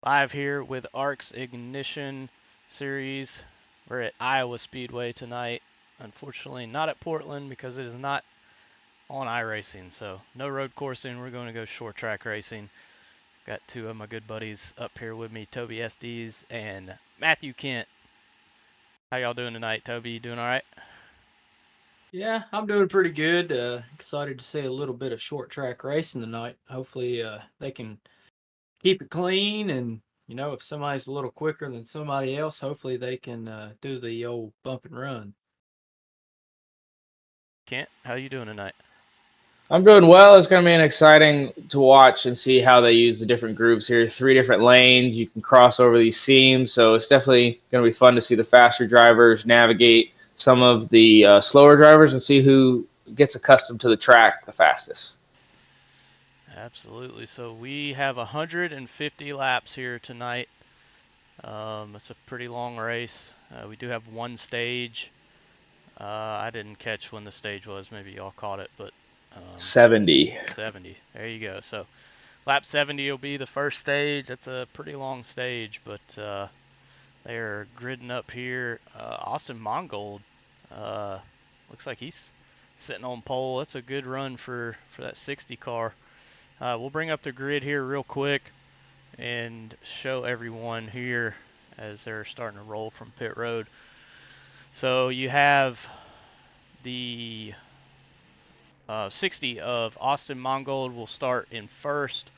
Live here with ARCS Ignition Series. We're at Iowa Speedway tonight. Unfortunately, not at Portland because it is not on iRacing. So no road coursing. We're going to go short track racing. Got two of my good buddies up here with me, Toby SDs and Matthew Kent. How y'all doing tonight, Toby? You doing all right? Yeah, I'm doing pretty good. Excited to see a little bit of short track racing tonight. Hopefully, they can keep it clean, and if somebody's a little quicker than somebody else, hopefully they can do the old bump and run. Kent, how you doing tonight? I'm doing well. It's going to be an exciting to watch and see how they use the different groups here. 3 different lanes. You can cross over these seams, so it's definitely going to be fun to see the faster drivers navigate some of the slower drivers and see who gets accustomed to the track the fastest. Absolutely. So we have 150 laps here tonight. It's a pretty long race. We do have one stage. I didn't catch when the stage was. Maybe y'all caught it, but 70. 70. There you go. So lap 70 will be the first stage. That's a pretty long stage, but they are gridding up here. Austin Mongold looks like he's sitting on pole. That's a good run for that 60 car. We'll bring up the grid here real quick and show everyone here as they're starting to roll from pit road. So you have the 60 of Austin Mongold will start in first.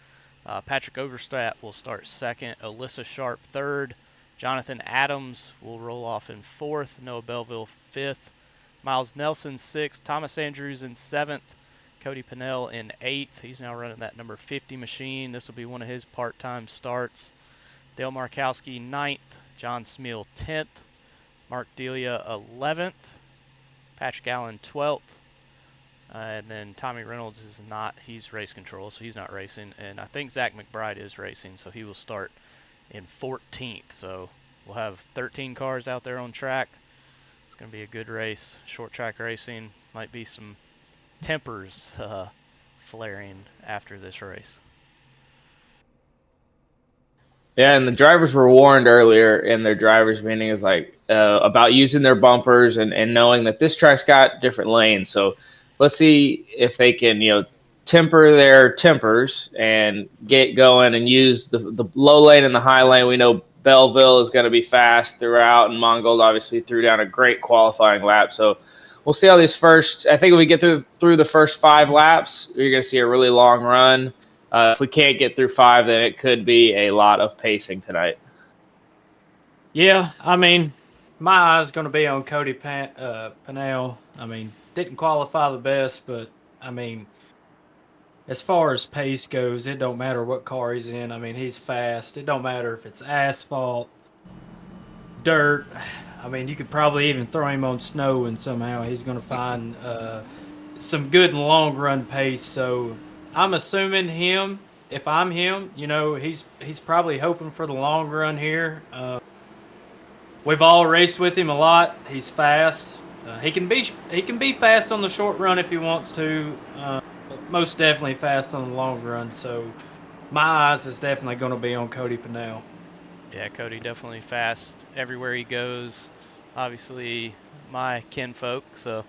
Patrick Overstat will start second. Alyssa Sharp third. Jonathan Adams will roll off in fourth. Noah Belleville fifth. Miles Nelson sixth. Thomas Andrews in seventh. Cody Pinnell in eighth. He's now running that number 50 machine. This will be one of his part-time starts. Dale Markowski ninth. John Smeal 10th. Mark Delia 11th. Patrick Allen 12th. And then Tommy Reynolds is not, he's race control, so he's not racing. And I think Zach McBride is racing, so he will start in 14th. So we'll have 13 cars out there on track. It's going to be a good race. Short track racing. Might be some tempers flaring after this race. Yeah, and the drivers were warned earlier in their driver's meeting is about using their bumpers and knowing that this track's got different lanes. So let's see if they can, temper their tempers and get going and use the low lane and the high lane. We know Belleville is going to be fast throughout, and Mongold obviously threw down a great qualifying lap. So we'll see how these first. I think if we get through the first 5 laps, you're going to see a really long run. If we can't get through 5, then it could be a lot of pacing tonight. Yeah, I mean, my eye's going to be on Cody Pinnell. I mean, didn't qualify the best, but I mean, as far as pace goes, it don't matter what car he's in. I mean, he's fast. It don't matter if it's asphalt, dirt. I mean, you could probably even throw him on snow, and somehow he's going to find some good long run pace. So I'm assuming him. If I'm him, he's probably hoping for the long run here. We've all raced with him a lot. He's fast. He can be fast on the short run if he wants to. But most definitely fast on the long run. So my eyes is definitely going to be on Cody Pinnell. Yeah, Cody definitely fast everywhere he goes. Obviously, my kinfolk, so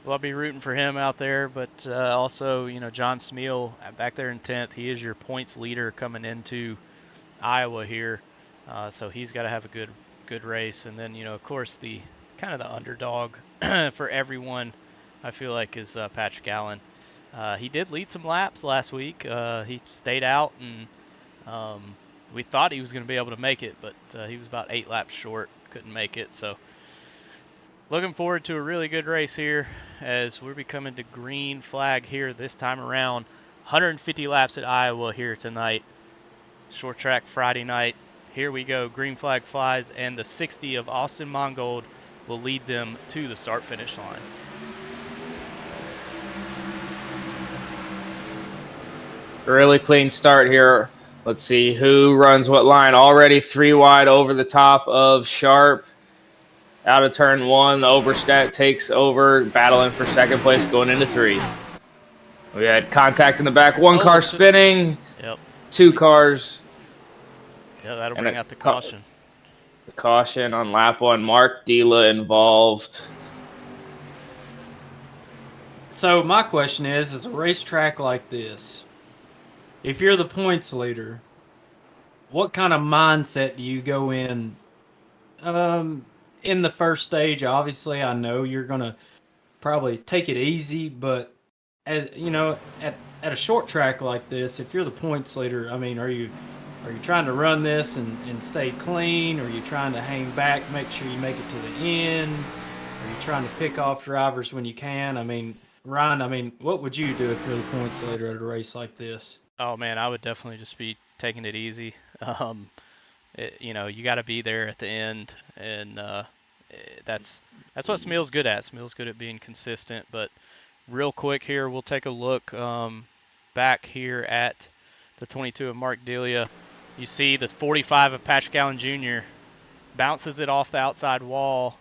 I'll be rooting for him out there. But also, John Smeal back there in 10th. He is your points leader coming into Iowa here, so he's got to have a good race. And then, of course, the kind of the underdog for everyone, I feel like, is Patrick Allen. He did lead some laps last week. He stayed out, and we thought he was going to be able to make it, but he was about 8 laps short. Couldn't make it. So looking forward to a really good race here as we're becoming to green flag here this time around. 150 laps at Iowa here tonight. Short track Friday night. Here we go. Green flag flies, and the 60 of Austin Mongold will lead them to the start-finish line. Really clean start here. Let's see who runs what line. Already 3 wide over the top of Sharp. Out of turn 1, the Oberstadt takes over, battling for second place going into 3. We had contact in the back. One car spinning. Yep. 2 cars. Yeah, that'll And bring out the caution. the caution on lap 1. Mark Dila involved. So my question is a racetrack like this, if you're the points leader, what kind of mindset do you go in the first stage? Obviously, I know you're gonna probably take it easy, but as you know, at a short track like this, if you're the points leader, I mean, are you trying to run this and stay clean? Are you trying to hang back, make sure you make it to the end? Are you trying to pick off drivers when you can? I mean, Ryan, I mean, what would you do if you're the points leader at a race like this? Oh man, I would definitely just be taking it easy. You got to be there at the end, and that's what Smeal's good at. Smeal's good at being consistent. But real quick here, we'll take a look back here at the 22 of Mark Delia. You see the 45 of Patrick Allen Jr. bounces it off the outside wall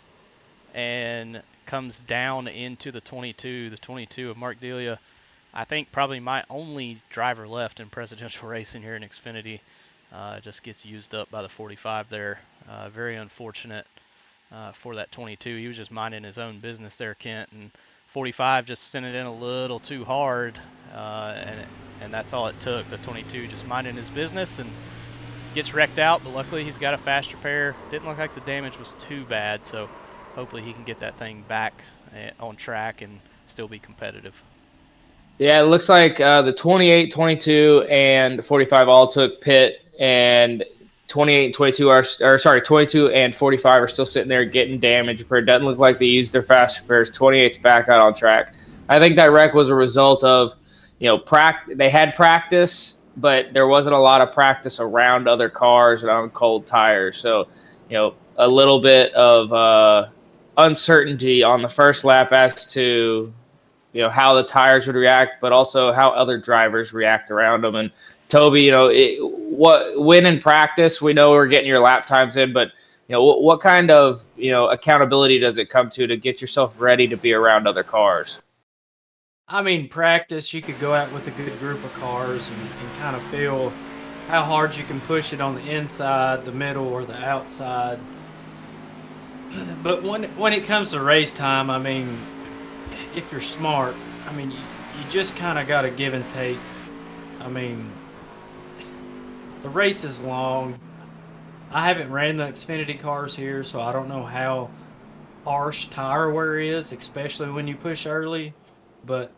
and comes down into the 22. The 22 of Mark Delia, I think probably my only driver left in presidential racing here in Xfinity. Just gets used up by the 45 there. Very unfortunate for that 22. He was just minding his own business there, Kent, and 45 just sent it in a little too hard, and that's all it took. The 22 just minding his business and gets wrecked out, but luckily he's got a fast repair. Didn't look like the damage was too bad, so hopefully he can get that thing back on track and still be competitive. Yeah, it looks like the 28, 22, and 45 all took pit, and 28 and 22 22 and 45 are still sitting there getting damage repaired. Doesn't look like they used their fast repairs. 28's back out on track. I think that wreck was a result of, they had practice, but there wasn't a lot of practice around other cars and on cold tires. So, a little bit of uncertainty on the first lap as to how the tires would react, but also how other drivers react around them. And Toby, when in practice, we know we're getting your lap times in, but what kind of accountability does it come to get yourself ready to be around other cars? I mean, practice, you could go out with a good group of cars and kind of feel how hard you can push it on the inside, the middle, or the outside. But when it comes to race time, I mean, if you're smart, I mean, you just kind of got to give and take. I mean, the race is long. I haven't ran the Xfinity cars here, so I don't know how harsh tire wear is, especially when you push early. But,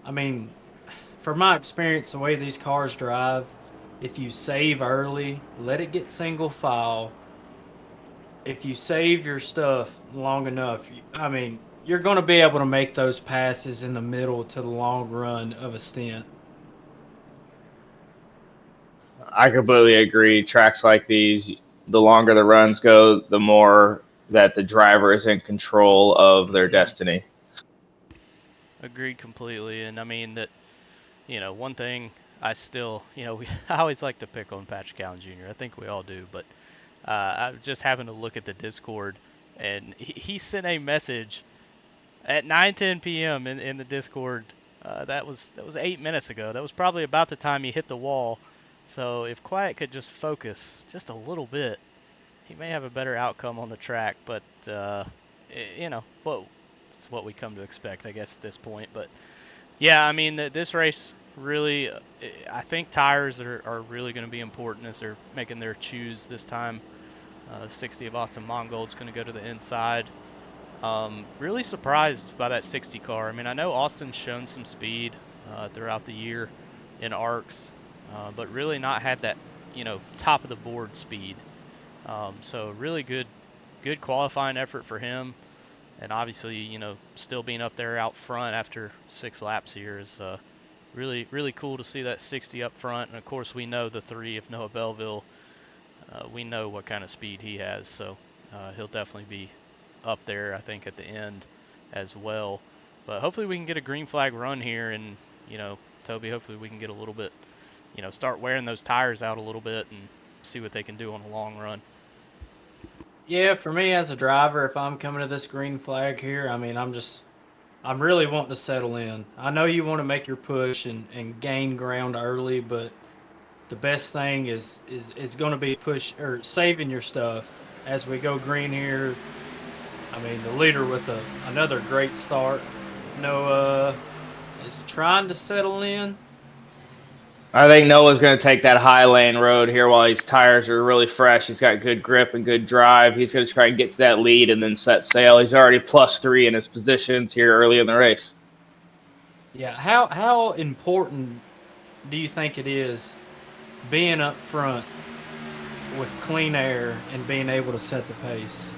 I mean, from my experience, the way these cars drive, if you save early, let it get single file. If you save your stuff long enough, I mean, you're going to be able to make those passes in the middle to the long run of a stint. I completely agree. Tracks like these, the longer the runs go, the more that the driver is in control of their destiny. Agreed completely, and I mean that. One thing I still, I always like to pick on Patrick Allen Jr. I think we all do, but I just happened to look at the Discord, and he sent a message at 9:10 p.m. in the Discord. That was 8 minutes ago. That was probably about the time he hit the wall. So if Quiet could just focus just a little bit, he may have a better outcome on the track. But well, it's what we come to expect, I guess, at this point. But yeah, I mean, this race really, I think tires are really going to be important as they're making their choose this time. 60 of Austin Mongold's going to go to the inside. Really surprised by that 60 car. I mean, I know Austin's shown some speed throughout the year in ARCS, but really not had that, top of the board speed. So really good qualifying effort for him. And obviously, still being up there out front after 6 laps here is really, really cool to see that 60 up front. And of course, we know the 3 of Noah Belleville. We know what kind of speed he has, so he'll definitely be up there, I think, at the end as well. But hopefully we can get a green flag run here, and Toby, hopefully we can get a little bit, start wearing those tires out a little bit and see what they can do on a long run. Yeah, for me as a driver, if I'm coming to this green flag here, I mean, I'm really wanting to settle in. I know you want to make your push and gain ground early, but the best thing is going to be saving your stuff as we go green here. I mean, the leader with another great start. Noah is trying to settle in. I think Noah's going to take that high lane road here while his tires are really fresh. He's got good grip and good drive. He's going to try and get to that lead and then set sail. He's already +3 in his positions here early in the race. Yeah, how important do you think it is being up front with clean air and being able to set the pace?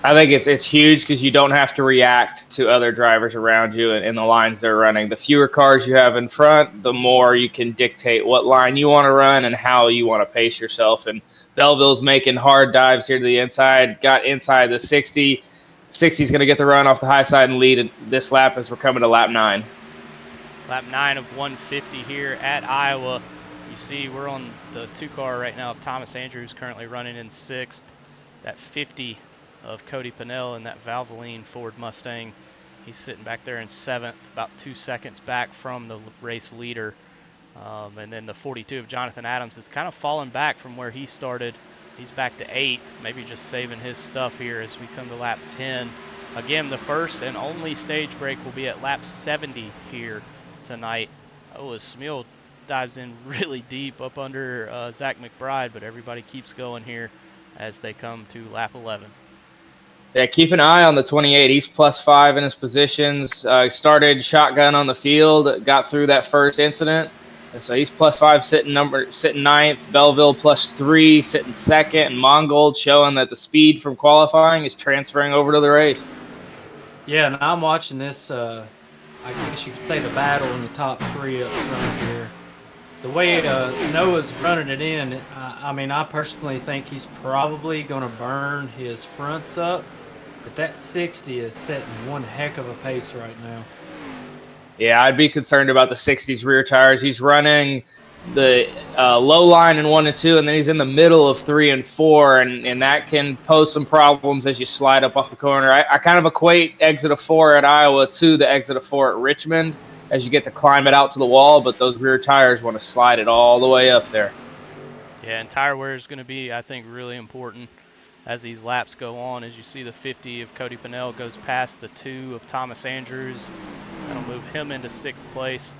I think it's huge because you don't have to react to other drivers around you and the lines they're running. The fewer cars you have in front, the more you can dictate what line you want to run and how you want to pace yourself. And Belleville's making hard dives here to the inside, got inside the 60. 60 is going to get the run off the high side and lead this lap as we're coming to lap 9. Lap 9 of 150 here at Iowa. You see we're on the 2 car right now of Thomas Andrews, currently running in 6th. That 50 of Cody Pennell in that Valvoline Ford Mustang, he's sitting back there in 7th, about 2 seconds back from the race leader. And then the 42 of Jonathan Adams is kind of fallen back from where he started. He's back to 8th, maybe just saving his stuff here as we come to lap 10. Again, the first and only stage break will be at lap 70 here tonight. Oh, as Smeal dives in really deep up under Zach McBride, but everybody keeps going here as they come to lap 11. Yeah, keep an eye on the 28. He's +5 in his positions. Started shotgun on the field, got through that first incident. And so he's +5, sitting 9th. Belleville +3, sitting 2nd. And Mongold showing that the speed from qualifying is transferring over to the race. Yeah, and I'm watching this. I guess you could say the battle in the top 3 up front here. The way Noah's running it in, I mean, I personally think he's probably going to burn his fronts up. But that 60 is setting one heck of a pace right now. Yeah, I'd be concerned about the 60's rear tires. He's running the low line in 1 and 2, and then he's in the middle of 3 and 4, and that can pose some problems as you slide up off the corner. I kind of equate exit of 4 at Iowa to the exit of 4 at Richmond as you get to climb it out to the wall, but those rear tires want to slide it all the way up there. Yeah, and tire wear is going to be, I think, really important as these laps go on. As you see, the 50 of Cody Pennell goes past the 2 of Thomas Andrews. That'll move him into 6th place.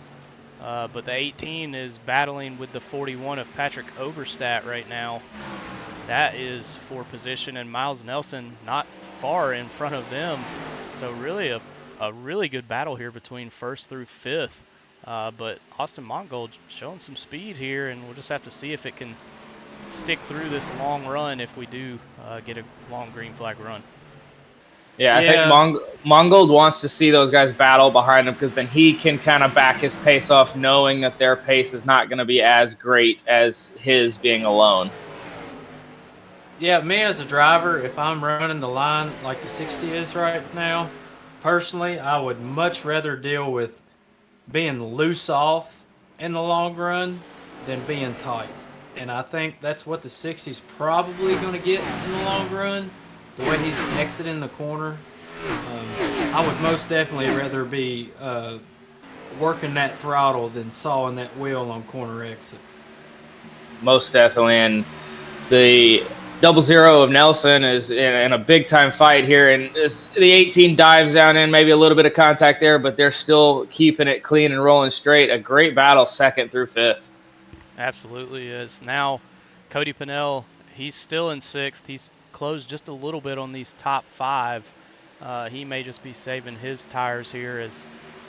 But the 18 is battling with the 41 of Patrick Oberstadt right now. That is for position, and Miles Nelson not far in front of them. So really a really good battle here between 1st through 5th. But Austin Mongold showing some speed here, and we'll just have to see if it can stick through this long run if we do get a long green flag run. Yeah, I think Mongold wants to see those guys battle behind him because then he can kind of back his pace off knowing that their pace is not going to be as great as his being alone. Yeah, me as a driver, if I'm running the line like the 60 is right now, personally, I would much rather deal with being loose off in the long run than being tight. And I think that's what the 60's probably going to get in the long run. The way he's exiting the corner, I would most definitely rather be working that throttle than sawing that wheel on corner exit. Most definitely, and the 00 of Nelson is in a big-time fight here, and the 18 dives down in, maybe a little bit of contact there, but they're still keeping it clean and rolling straight. A great battle 2nd through 5th. Absolutely is. Now, Cody Pennell, he's still in 6th. He's closed just a little bit on these top 5. He may just be saving his tires here as,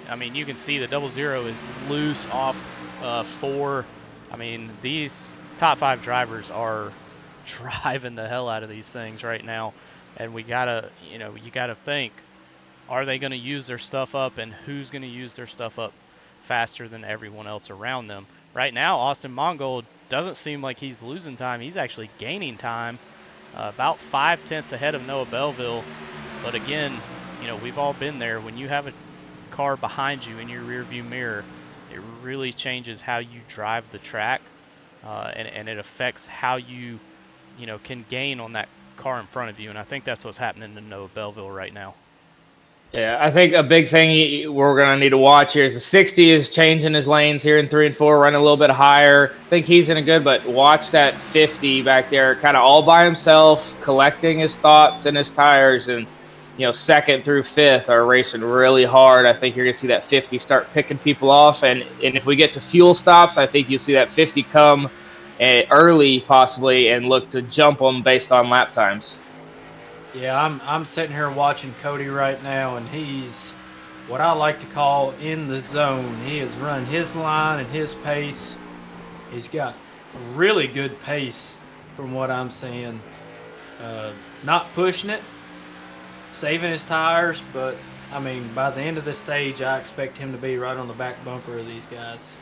I mean, you can see the 00 is loose off 4. I mean, these top 5 drivers are driving the hell out of these things right now. And we gotta, you gotta think, are they going to use their stuff up, and who's going to use their stuff up faster than everyone else around them? Right now, Austin Mongold doesn't seem like he's losing time. He's actually gaining time, about 5/10 ahead of Noah Belleville. But again, we've all been there. When you have a car behind you in your rearview mirror, it really changes how you drive the track, and it affects how you, can gain on that car in front of you. And I think that's what's happening to Noah Belleville right now. Yeah, I think a big thing we're going to need to watch here is the 60 is changing his lanes here in 3 and 4, running a little bit higher. I think he's in a good, but watch that 50 back there, kind of all by himself, collecting his thoughts and his tires. And, second through fifth are racing really hard. I think you're going to see that 50 start picking people off. And if we get to fuel stops, I think you'll see that 50 come early possibly and look to jump them based on lap times. Yeah, I'm sitting here watching Cody right now, and he's what I like to call in the zone. He is running his line and his pace. He's got really good pace from what I'm seeing. Not pushing it, saving his tires, but I mean, by the end of this stage, I expect him to be right on the back bumper of these guys.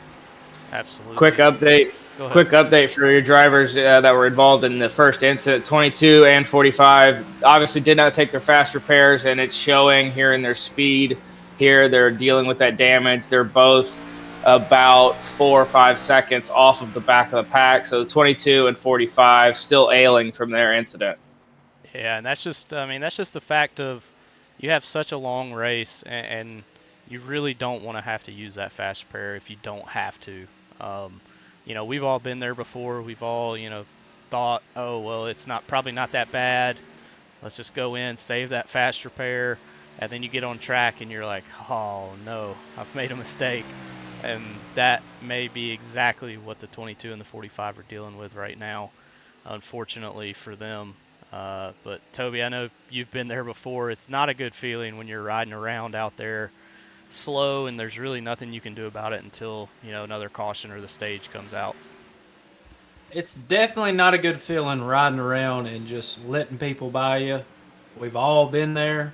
Absolutely. Quick update. Go ahead. Quick update for your drivers that were involved in the first incident. 22 and 45 obviously did not take their fast repairs, and it's showing here in their speed. Here they're dealing with that damage. They're both about 4 or 5 seconds off of the back of the pack. So 22 and 45 still ailing from their incident. Yeah, and that's just, I mean, that's just the fact of you have such a long race, and you really don't want to have to use that fast repair if you don't have to. We've all been there before. We've all, thought, oh, well, it's probably not that bad. Let's just go in, save that fast repair, and then you get on track and you're like, oh no, I've made a mistake. And that may be exactly what the 22 and the 45 are dealing with right now, unfortunately for them. But Toby, I know you've been there before. It's not a good feeling when you're riding around out there slow and there's really nothing you can do about it until, another caution or the stage comes out. It's definitely not a good feeling riding around and just letting people by you. We've all been there.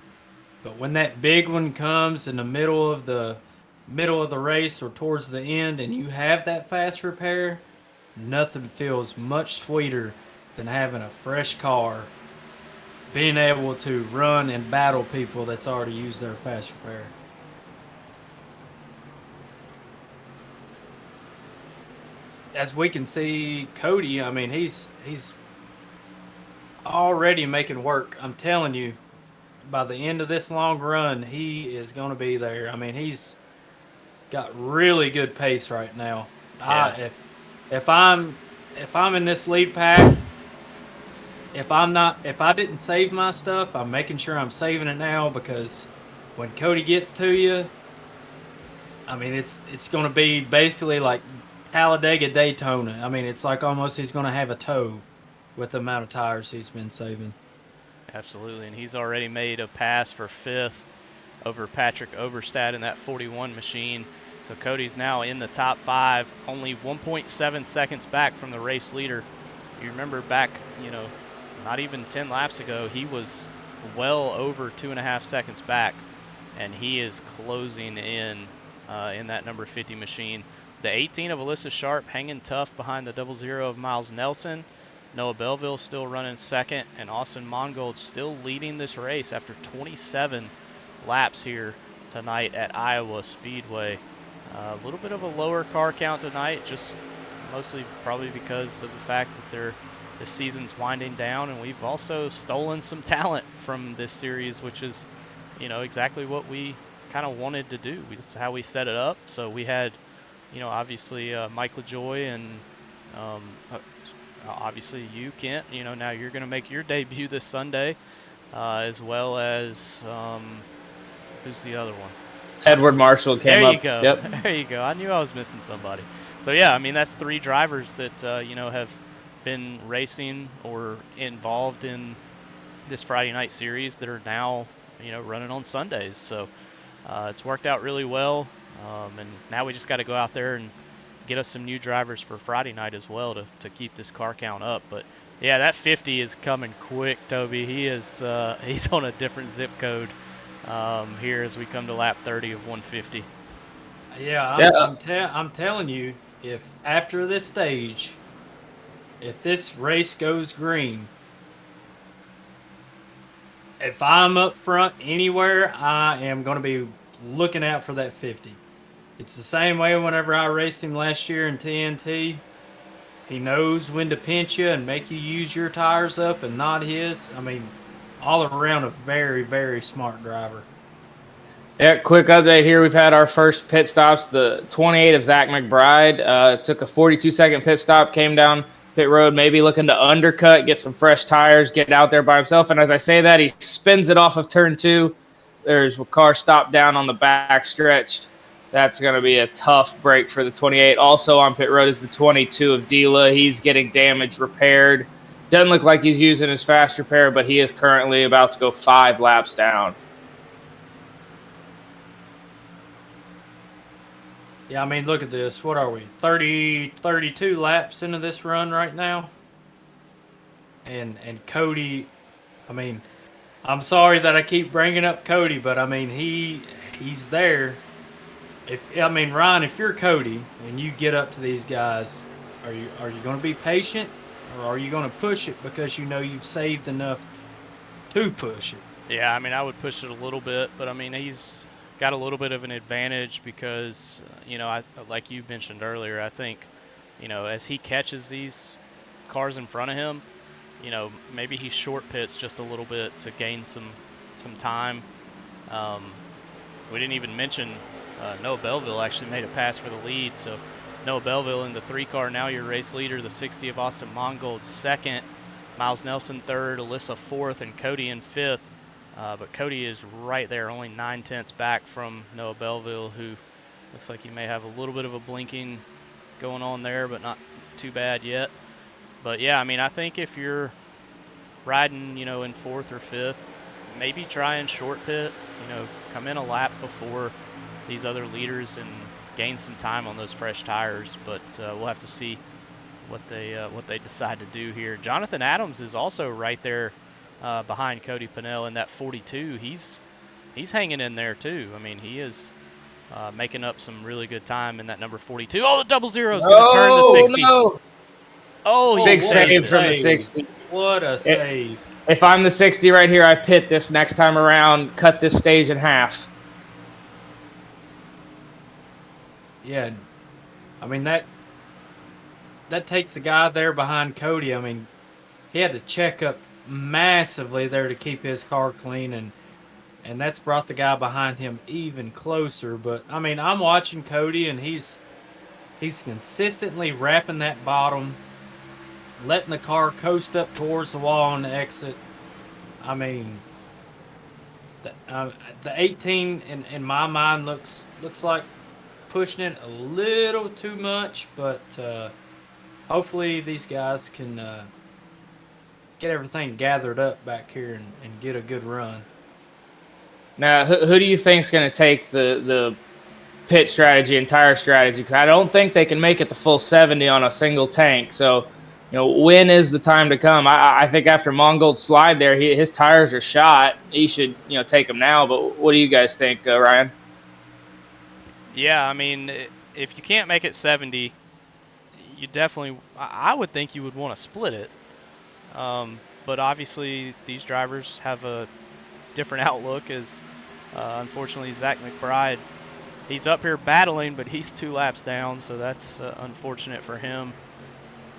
But when that big one comes in the middle of the race or towards the end and you have that fast repair, nothing feels much sweeter than having a fresh car, being able to run and battle people that's already used their fast repair. As we can see, Cody, I mean, he's already making work. I'm telling you, by the end of this long run, he is going to be there. I mean, he's got really good pace right now. Yeah. If I'm in this lead pack, if I didn't save my stuff, I'm making sure I'm saving it now, because when Cody gets to you, I mean, it's going to be basically like Talladega Daytona. I mean, it's like almost he's going to have a tow with the amount of tires he's been saving. Absolutely, and he's already made a pass for fifth over Patrick Oberstadt in that 41 machine. So Cody's now in the top 5, only 1.7 seconds back from the race leader. You remember back, not even 10 laps ago, he was well over 2.5 seconds back, and he is closing in that number 50 machine. The 18 of Alyssa Sharp hanging tough behind the 00 of Miles Nelson. Noah Belleville still running second, and Austin Mongold still leading this race after 27 laps here tonight at Iowa Speedway. A little bit of a lower car count tonight, just mostly probably because of the fact that this season's winding down, and we've also stolen some talent from this series, which is, exactly what we kind of wanted to do. That's how we set it up. So we had, obviously Mike LaJoy and obviously you, Kent. Now you're going to make your debut this Sunday, as well as who's the other one? Edward Marshall came up. There you go. Yep. There you go. I knew I was missing somebody. So yeah, I mean, that's 3 drivers that have been racing or involved in this Friday night series that are now running on Sundays. So it's worked out really well, and now we just got to go out there and get us some new drivers for Friday night as well to keep this car count up. But yeah, that 50 is coming quick, Toby. He is he's on a different zip code here as we come to lap 30 of 150. Yeah, I'm telling you, if after this stage, if this race goes green, if I'm up front anywhere, I am going to be looking out for that 50. It's the same way whenever I raced him last year in TNT. He knows when to pinch you and make you use your tires up and not his. I mean, all around a very, very smart driver. Yeah, quick update here. We've had our first pit stops. The 28 of Zach McBride took a 42-second pit stop, came down pit road, maybe looking to undercut, get some fresh tires, get out there by himself. And as I say that, he spins it off of turn 2. There's a car stopped down on the back stretch. That's going to be a tough break for the 28. Also on pit road is the 22 of Dila. He's getting damage repaired. Doesn't look like he's using his fast repair, but he is currently about to go 5 laps down. Yeah, I mean, look at this. What are we? 32 laps into this run right now. And Cody, I mean, I'm sorry that I keep bringing up Cody, but I mean, he's there. Ryan, if you're Cody and you get up to these guys, are you going to be patient, or are you going to push it because you know you've saved enough to push it? Yeah, I mean, I would push it a little bit, but I mean, he's got a little bit of an advantage because, like you mentioned earlier, I think, as he catches these cars in front of him, maybe he short pits just a little bit to gain some time. We didn't even mention Noah Belleville actually made a pass for the lead, so Noah Belleville in the 3-car, now your race leader. The 60 of Austin Mongold second, Miles Nelson third, Alyssa fourth, and Cody in fifth. But Cody is right there, only 9/10 back from Noah Belleville, who looks like he may have a little bit of a blinking going on there, but not too bad yet. But yeah, I mean, I think if you're riding, in fourth or fifth, maybe try and short pit, come in a lap before these other leaders and gain some time on those fresh tires. But we'll have to see what they decide to do here. Jonathan Adams is also right there behind Cody Pennell in that 42. He's hanging in there too. I mean, he is making up some really good time in that number 42. Oh, the double zero is going to turn the 60. No. Oh, big save from the 60. What a save. If I'm the 60 right here, I pit this next time around, cut this stage in half. Yeah. I mean, that takes the guy there behind Cody. I mean, he had to check up massively there to keep his car clean, and that's brought the guy behind him even closer. But I mean, I'm watching Cody, and he's consistently wrapping that bottom, letting the car coast up towards the wall on the exit. I mean, the 18 in my mind looks like pushing it a little too much, but hopefully these guys can get everything gathered up back here and get a good run. Now, who do you think is going to take the pit strategy and tire strategy? Because I don't think they can make it the full 70 on a single tank. So, when is the time to come? I think after Mongold's slide there, his tires are shot. He should, take them now. But what do you guys think, Ryan? Yeah, I mean, if you can't make it 70, you definitely, I would think you would want to split it. But obviously, these drivers have a different outlook. As unfortunately, Zach McBride, he's up here battling, but he's 2 laps down, so that's unfortunate for him.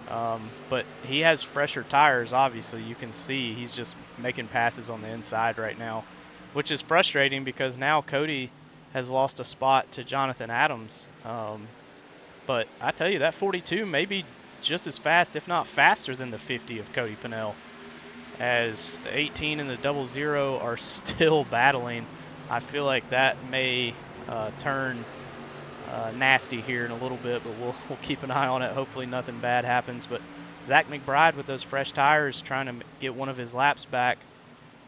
But he has fresher tires, obviously. You can see he's just making passes on the inside right now, which is frustrating because now Cody has lost a spot to Jonathan Adams. But I tell you, that 42 may be just as fast, if not faster, than the 50 of Cody Pennell, as the 18 and the 00 are still battling. I feel like that may turn nasty here in a little bit, but we'll keep an eye on it. Hopefully nothing bad happens. But Zach McBride with those fresh tires trying to get one of his laps back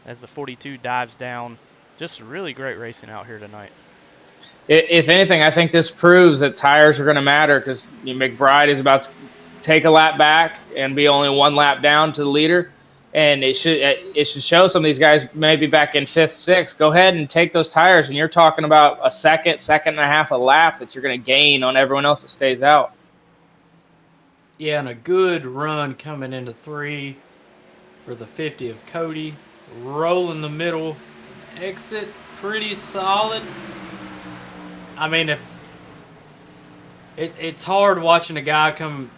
as the 42 dives down. Just really great racing out here tonight. If anything, I think this proves that tires are going to matter, because McBride is about to take a lap back and be only 1 lap down to the leader. And it should show some of these guys maybe back in 5th, 6th. Go ahead and take those tires, and you're talking about a second and a half a lap that you're going to gain on everyone else that stays out. Yeah, and a good run coming into 3 for the 50 of Cody. Roll in the middle, exit pretty solid. I mean, if it's hard watching a guy come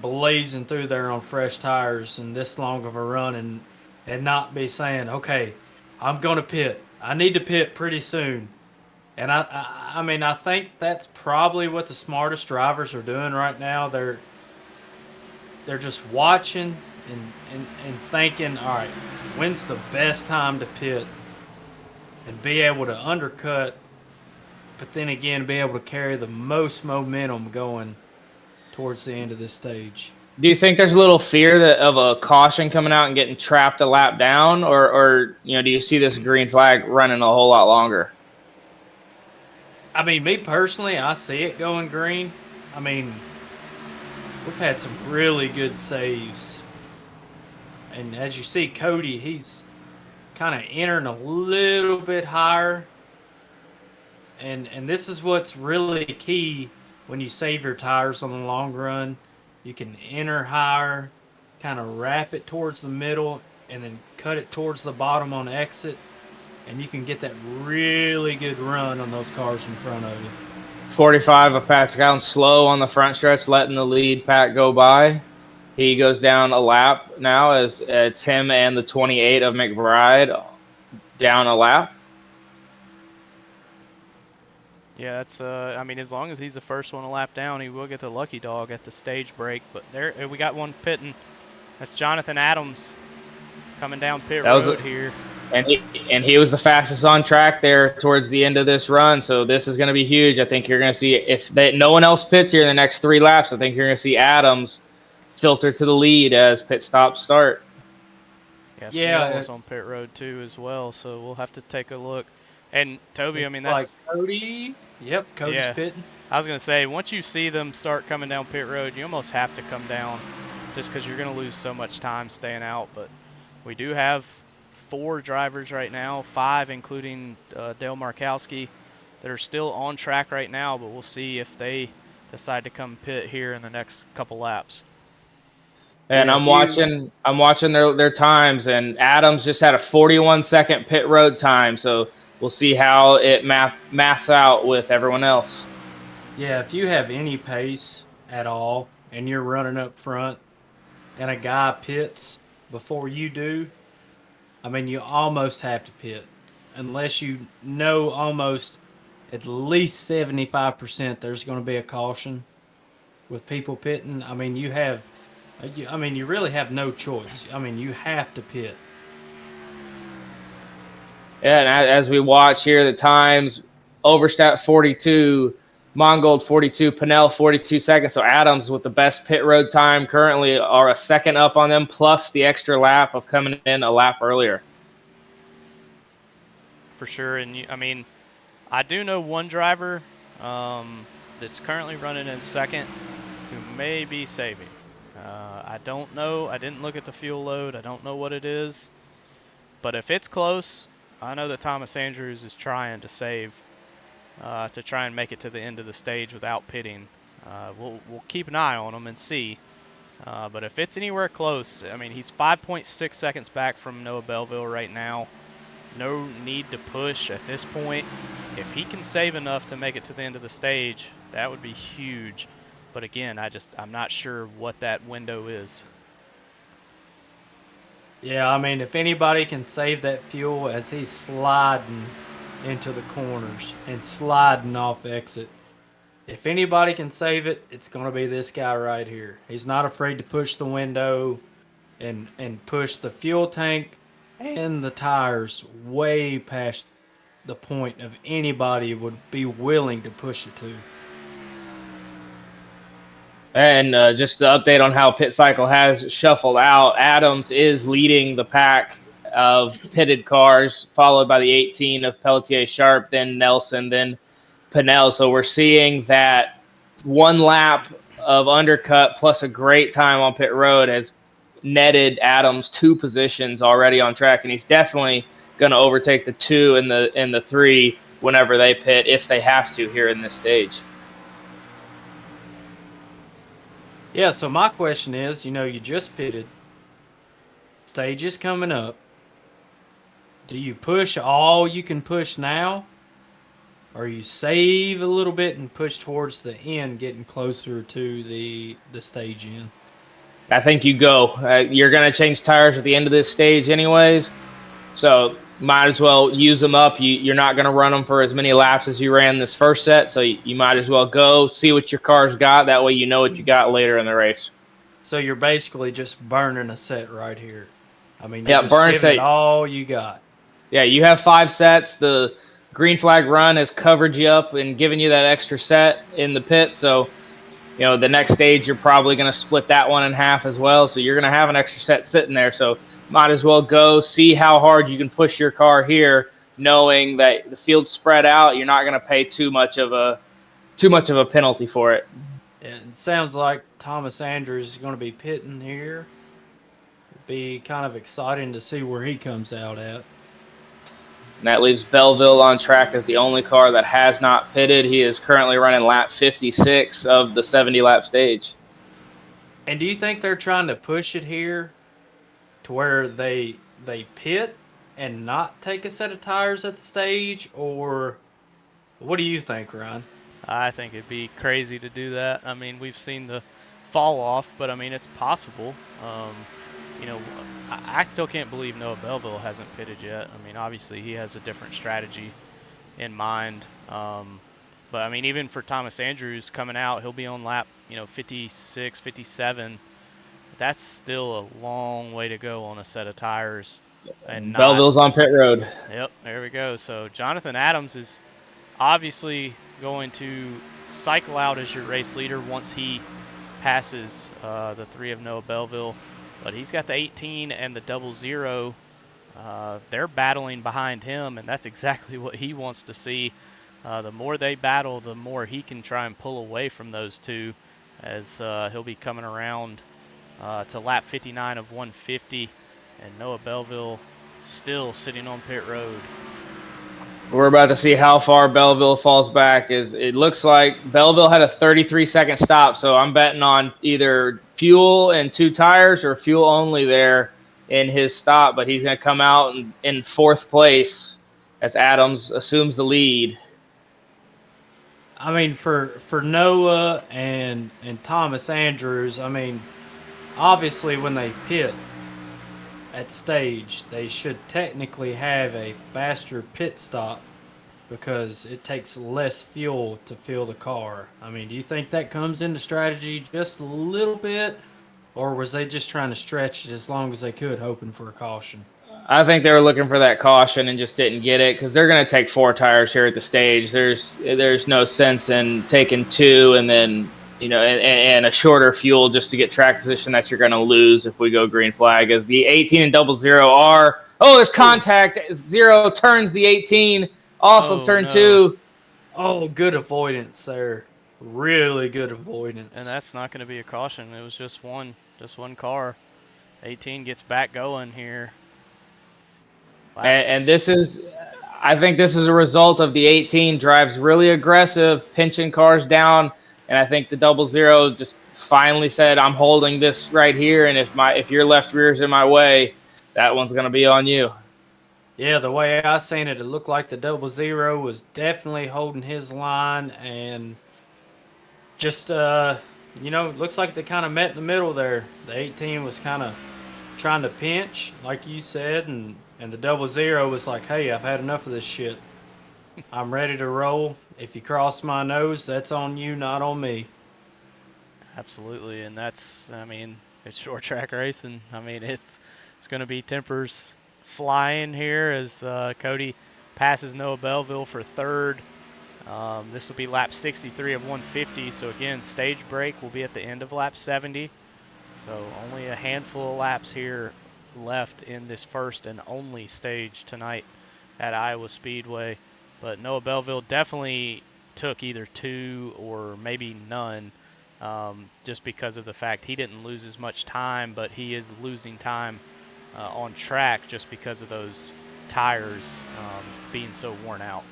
blazing through there on fresh tires and this long of a run and not be saying, okay, I'm going to pit. I need to pit pretty soon. And I mean, I think that's probably what the smartest drivers are doing right now. They're just watching and thinking, all right, when's the best time to pit and be able to undercut, but then again, be able to carry the most momentum going towards the end of this stage. Do you think there's a little fear of a caution coming out and getting trapped a lap down, or do you see this green flag running a whole lot longer? I mean, me personally, I see it going green. I mean, we've had some really good saves. And as you see, Cody, he's kind of entering a little bit higher. And this is what's really key when you save your tires on the long run. You can enter higher, kind of wrap it towards the middle, and then cut it towards the bottom on exit. And you can get that really good run on those cars in front of you. 45 of Patrick Allen slow on the front stretch, letting the lead pack go by. He goes down a lap now as it's him and the 28 of McBride down a lap. Yeah, that's I mean, as long as he's the first one a lap down, he will get the lucky dog at the stage break. But there, we got one pitting. That's Jonathan Adams coming down pit road here. And he was the fastest on track there towards the end of this run, so this is going to be huge. I think you're going to see, if no one else pits here in the next 3 laps, I think you're going to see Adams filter to the lead as pit stops start. Yeah, Smith was on pit road too as well, so we'll have to take a look. And Toby, I mean, that's like Cody. Yep, Cody's pitting. I was going to say, once you see them start coming down pit road, you almost have to come down just because you're going to lose so much time staying out. But we do have 4 drivers right now, 5 including Dale Markowski, that are still on track right now, but we'll see if they decide to come pit here in the next couple laps. And I'm watching their times, and Adams just had a 41-second pit road time, so we'll see how it maths out with everyone else. Yeah, if you have any pace at all and you're running up front and a guy pits before you do, I mean, you almost have to pit unless you know almost at least 75% there's going to be a caution with people pitting. I mean, you really have no choice. I mean, you have to pit. Yeah, and as we watch here, the times, Overstat 42, Mongold 42, Pinnell 42 seconds. So Adams with the best pit road time currently are a second up on them, plus the extra lap of coming in a lap earlier. For sure, and I mean, I do know one driver that's currently running in second who may be saving. I don't know. I didn't look at the fuel load. I don't know what it is. But if it's close, I know that Thomas Andrews is trying to save to try and make it to the end of the stage without pitting. We'll keep an eye on him and see. But if it's anywhere close, I mean, he's 5.6 seconds back from Noah Belleville right now. No need to push at this point. If he can save enough to make it to the end of the stage, that would be huge. But again, I'm not sure what that window is. Yeah, I mean, if anybody can save that fuel as he's sliding into the corners and sliding off exit, if anybody can save it, it's going to be this guy right here. He's not afraid to push the window and push the fuel tank and the tires way past the point of anybody would be willing to push it to. And just the update on how pit cycle has shuffled out, Adams is leading the pack of pitted cars, followed by the 18 of Pelletier Sharp, then Nelson, then Pinnell. So we're seeing that 1 lap of undercut plus a great time on pit road has netted Adams 2 positions already on track, and he's definitely going to overtake the 2 and the 3 whenever they pit, if they have to here in this stage. Yeah, so my question is, you just pitted. Stage is coming up. Do you push all you can push now? Or you save a little bit and push towards the end, getting closer to the stage end? I think you go. You're going to change tires at the end of this stage anyways. So might as well use them up. You're not going to run them for as many laps as you ran this first set, so you might as well go see what your car's got. That way you know what you got later in the race. So you're basically just burning a set right here. I mean, you're Yeah, just burn giving it set. all you got. Yeah, you have 5 sets. The green flag run has covered you up and given you that extra set in the pit. So, the next stage, you're probably going to split that one in half as well. So you're going to have an extra set sitting there. So might as well go see how hard you can push your car here, knowing that the field's spread out. You're not going to pay too much of a penalty for it. Yeah, it sounds like Thomas Andrews is going to be pitting here. It'd be kind of exciting to see where he comes out at. And that leaves Belleville on track as the only car that has not pitted. He is currently running lap 56 of the 70-lap stage. And do you think they're trying to push it here to where they pit and not take a set of tires at the stage, or what do you think, Ryan? I think it'd be crazy to do that. I mean, we've seen the fall off, but I mean, it's possible. I still can't believe Noah Belleville hasn't pitted yet. I mean, obviously he has a different strategy in mind. But I mean, even for Thomas Andrews coming out, he'll be on lap, 56, 57. That's still a long way to go on a set of tires. And Belleville's on pit road. Yep, there we go. So Jonathan Adams is obviously going to cycle out as your race leader once he passes the 3 of Noah Belleville. But he's got the 18 and the 00. They're battling behind him, and that's exactly what he wants to see. The more they battle, the more he can try and pull away from those two, as he'll be coming around to lap 59 of 150, and Noah Belleville still sitting on pit road. We're about to see how far Belleville falls back. It looks like Belleville had a 33-second stop, so I'm betting on either fuel and 2 tires or fuel only there in his stop, but he's going to come out in 4th place as Adams assumes the lead. I mean, for Noah and Thomas Andrews, I mean, obviously when they pit at stage, they should technically have a faster pit stop because it takes less fuel to fill the car. I mean, do you think that comes into strategy just a little bit, or was they just trying to stretch it as long as they could, hoping for a caution? I think they were looking for that caution and just didn't get it because they're going to take 4 tires here at the stage. There's no sense in taking 2 and then and a shorter fuel just to get track position that you're going to lose if we go green flag. As the 18 and 00 are there's contact. 0 turns the 18 off of turn 2. Oh, good avoidance there. Really good avoidance. And that's not going to be a caution. It was just one car. 18 gets back going here. And I think this is a result of the 18 drives really aggressive, pinching cars down. And I think the 00 just finally said, I'm holding this right here. And if your left rear's in my way, that one's going to be on you. Yeah, the way I seen it, it looked like the 00 was definitely holding his line, and just looks like they kind of met in the middle there. The 18 was kind of trying to pinch, like you said, and the 00 was like, hey, I've had enough of this shit. I'm ready to roll. If you cross my nose, that's on you, not on me. Absolutely, and it's short track racing. I mean, it's going to be tempers flying here as Cody passes Noah Belleville for 3rd. This will be lap 63 of 150. So again, stage break will be at the end of lap 70. So only a handful of laps here left in this first and only stage tonight at Iowa Speedway. But Noah Belleville definitely took either 2 or maybe none, just because of the fact he didn't lose as much time, but he is losing time on track just because of those tires being so worn out.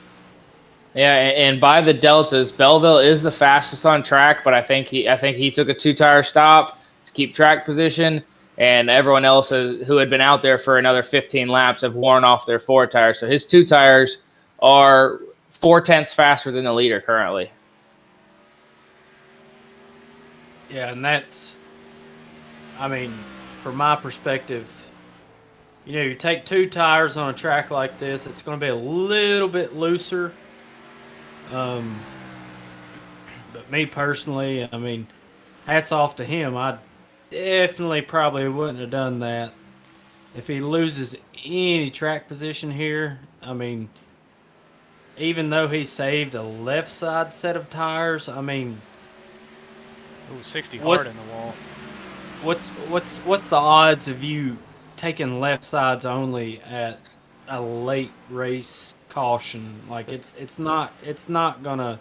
Yeah, and by the deltas, Belleville is the fastest on track, but I think he took a 2-tire stop to keep track position, and everyone else who had been out there for another 15 laps have worn off their 4 tires. So his 2 tires are 4/10 faster than the leader currently. Yeah, and that's, I mean, from my perspective, you take 2 tires on a track like this, it's going to be a little bit looser. But me personally, I mean, hats off to him. I definitely probably wouldn't have done that. If he loses any track position here, I mean, even though he saved a left side set of tires, I mean, Ooh, 60 hard in what's the wall. what's the odds of you taking left sides only at a late race caution? Like it's not gonna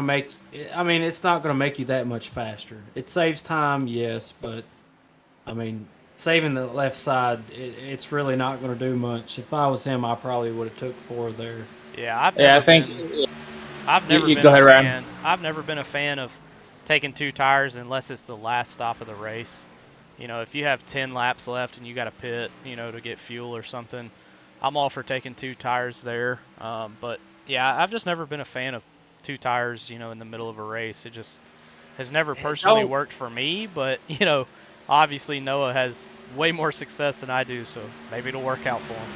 make. I mean, it's not gonna make you that much faster. It saves time, yes, but I mean, saving the left side, it's really not gonna do much. If I was him, I probably would have took 4 there. Yeah, I've Yeah, I never think been. I've you, never you been go a ahead, Ryan. fan. I've never been a fan of taking 2 tires unless it's the last stop of the race. You know, if you have 10 laps left and you got to pit, you know, to get fuel or something, I'm all for taking 2 tires there. But yeah, I've just never been a fan of 2 tires, you know, in the middle of a race. It just has never personally Don't worked for me. But you know, obviously Noah has way more success than I do, so maybe it'll work out for him.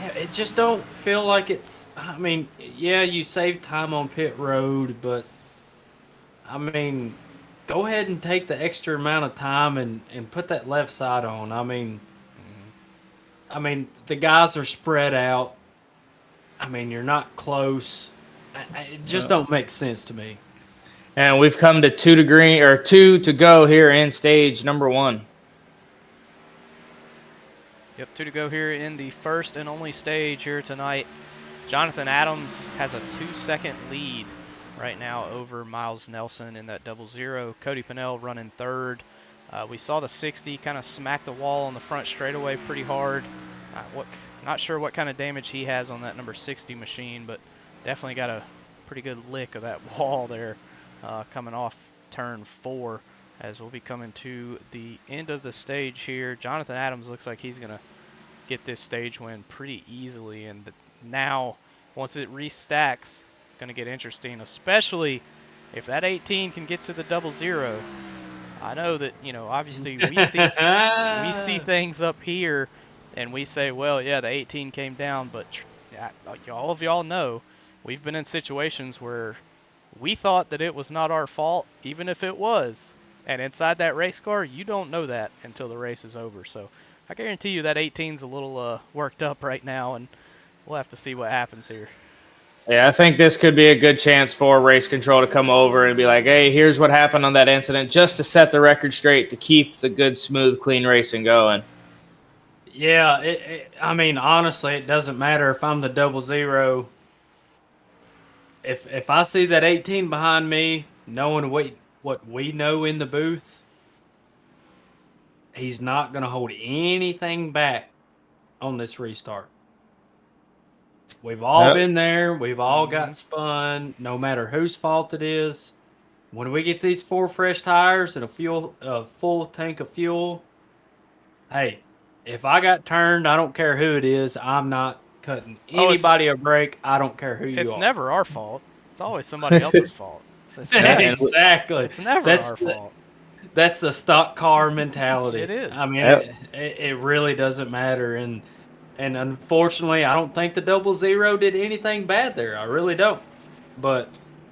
Yeah, it just don't feel like it's. I mean, yeah, you save time on pit road, but I mean, go ahead and take the extra amount of time and put that left side on. The guys are spread out. I mean, you're not close. It just don't make sense to me. And we've come to 2 to go here in stage number 1. Yep, 2 to go here in the first and only stage here tonight. Jonathan Adams has a 2-second lead right now over Miles Nelson in that 00. Cody Pennell running third. We saw the 60 kind of smack the wall on the front straightaway pretty hard. Not sure what kind of damage he has on that number 60 machine, but definitely got a pretty good lick of that wall there coming off turn 4 as we'll be coming to the end of the stage here. Jonathan Adams looks like he's going to get this stage win pretty easily, and now once it restacks, it's going to get interesting, especially if that 18 can get to the 00. I know that, you know, obviously we see things up here and we say, well, yeah, the 18 came down, but all of y'all know we've been in situations where we thought that it was not our fault, even if it was. And inside that race car, you don't know that until the race is over. So I guarantee you that 18's a little worked up right now, and we'll have to see what happens here. Yeah, I think this could be a good chance for race control to come over and be like, hey, here's what happened on that incident, just to set the record straight to keep the good, smooth, clean racing going. Yeah, I mean, honestly, it doesn't matter if I'm the 00. If I see that 18 behind me, knowing what we know in the booth, he's not going to hold anything back on this restart. We've all been there. We've all got spun, no matter whose fault it is. When we get these 4 fresh tires and a full tank of fuel, hey, if I got turned, I don't care who it is. I'm not cutting anybody a break. I don't care who you It's are. never our fault. It's always somebody else's fault. Exactly. It's never our fault. That's the stock car mentality. It is. I mean, it really doesn't matter. And unfortunately, I don't think the 00 did anything bad there. I really don't. But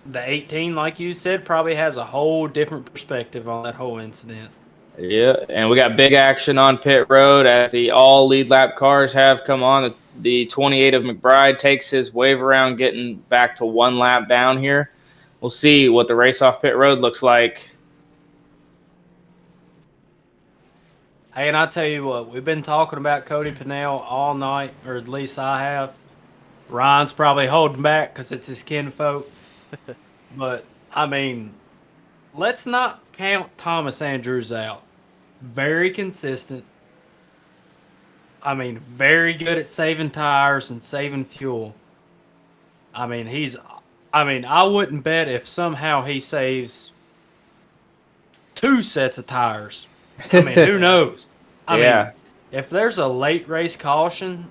the 18, like you said, probably has a whole different perspective on that whole incident. Yeah, and we got big action on pit road as the all lead lap cars have come on. The 28 of McBride takes his wave around, getting back to 1 lap down here. We'll see what the race off pit road looks like. Hey, and I tell you what, we've been talking about Cody Pennell all night, or at least I have. Ryan's probably holding back because it's his kinfolk. But, I mean, let's not count Thomas Andrews out. Very consistent. I mean, very good at saving tires and saving fuel. I mean, I wouldn't bet if somehow he saves 2 sets of tires. I mean, who knows? I mean, if there's a late race caution,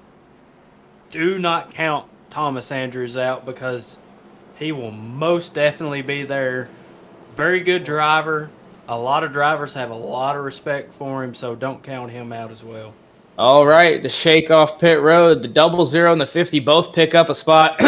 do not count Thomas Andrews out because he will most definitely be there. Very good driver. A lot of drivers have a lot of respect for him, so don't count him out as well. All right, the shake off pit road, the 00 and the 50 both pick up a spot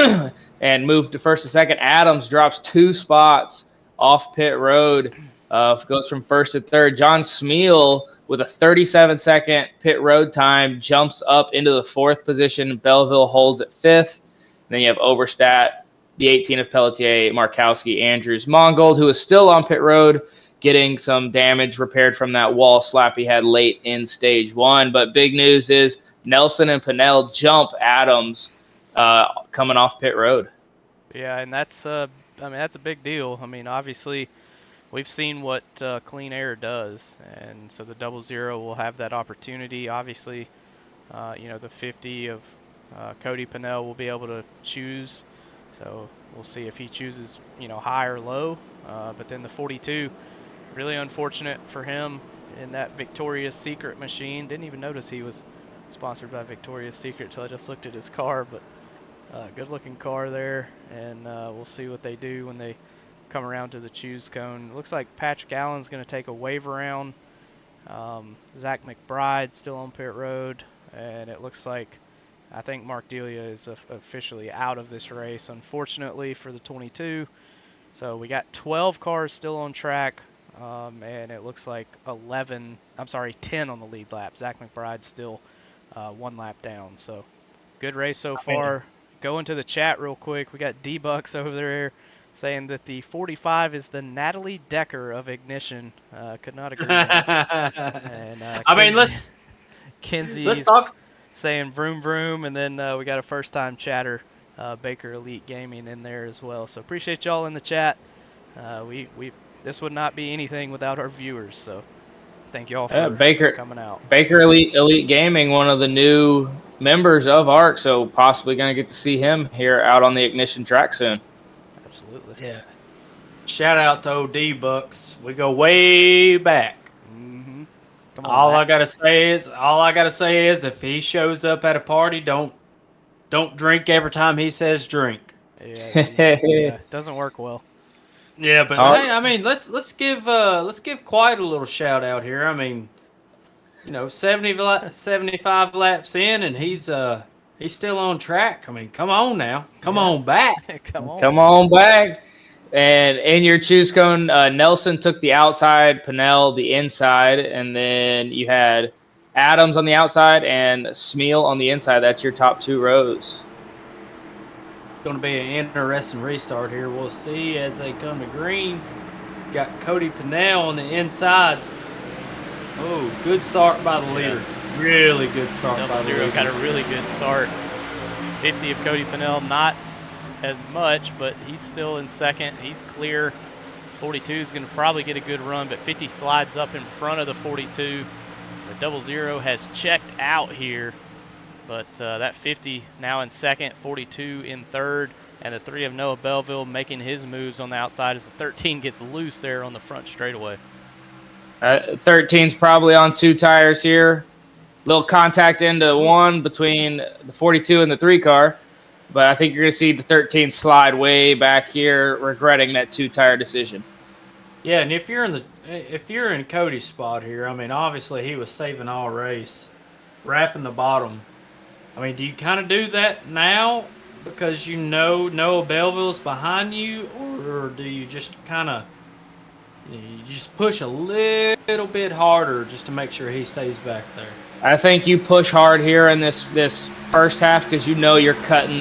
and move to first and second. Adams drops 2 spots off pit road, goes from first to third. John Smeal with a 37-second pit road time jumps up into the 4th position. Belleville holds at 5th. And then you have Oberstadt, the 18 of Pelletier, Markowski, Andrews, Mongold, who is still on pit road, getting some damage repaired from that wall slap he had late in stage 1. But big news is Nelson and Pinnell jump Adams coming off pit road. Yeah, and that's that's a big deal. I mean, obviously, we've seen what clean air does, and so the 00 will have that opportunity. Obviously, the 50 of Cody Pinnell will be able to choose. So we'll see if he chooses, high or low. But then the 42, really unfortunate for him in that Victoria's Secret machine. Didn't even notice he was sponsored by Victoria's Secret until I just looked at his car. But good looking car there, and we'll see what they do when they come around to the choose cone. It looks like Patrick Allen's going to take a wave around. Zach McBride still on pit road, and it looks like I think Mark Delia is officially out of this race, unfortunately, for the 22. So we got 12 cars still on track, and it looks like 10 on the lead lap. Zach McBride's still 1 lap down. So good race so far. Go into the chat real quick. We got D-Bucks over there saying that the 45 is the Natalie Decker of Ignition. Could not agree more. And Kenzie's let's talk. Saying vroom vroom, and then we got a first-time chatter, Baker Elite Gaming in there as well. So appreciate y'all in the chat. This would not be anything without our viewers. So thank y'all for coming out. Baker Elite Gaming, one of the new members of ARCS, so possibly going to get to see him here out on the Ignition track soon. Absolutely. Yeah. Shout out to OD Bucks. We go way back. Mm-hmm. All I gotta say is, if he shows up at a party, don't drink every time he says drink. Yeah, doesn't work well. Yeah, but hey, I mean, let's give Quiet a little shout out here. I mean, 75 laps in, and he's still on track. I mean, come on now, come on back, come on back. And in your choose cone, Nelson took the outside, Pinnell the inside, and then you had Adams on the outside and Smeal on the inside. That's your top 2 rows. It's going to be an interesting restart here. We'll see as they come to green. Got Cody Pinnell on the inside. Oh, good start by the leader. Really good start by the leader. Got a really good start. 50 of Cody Pinnell, not as much, but he's still in second. He's clear. 42 is going to probably get a good run, but 50 slides up in front of the 42. The 00 has checked out here, but that 50 now in second, 42 in third, and the 3 of Noah Belleville making his moves on the outside as the 13 gets loose there on the front straightaway. 13's probably on 2 tires here. Little contact into 1 between the 42 and the 3 car. But I think you're going to see the 13 slide way back here, regretting that 2-tire decision. Yeah, and if you're in Cody's spot here, I mean, obviously he was saving all race, wrapping the bottom. I mean, do you kind of do that now because Noah Belleville's behind you, or do you just push a little bit harder just to make sure he stays back there? I think you push hard here in this first half because you're cutting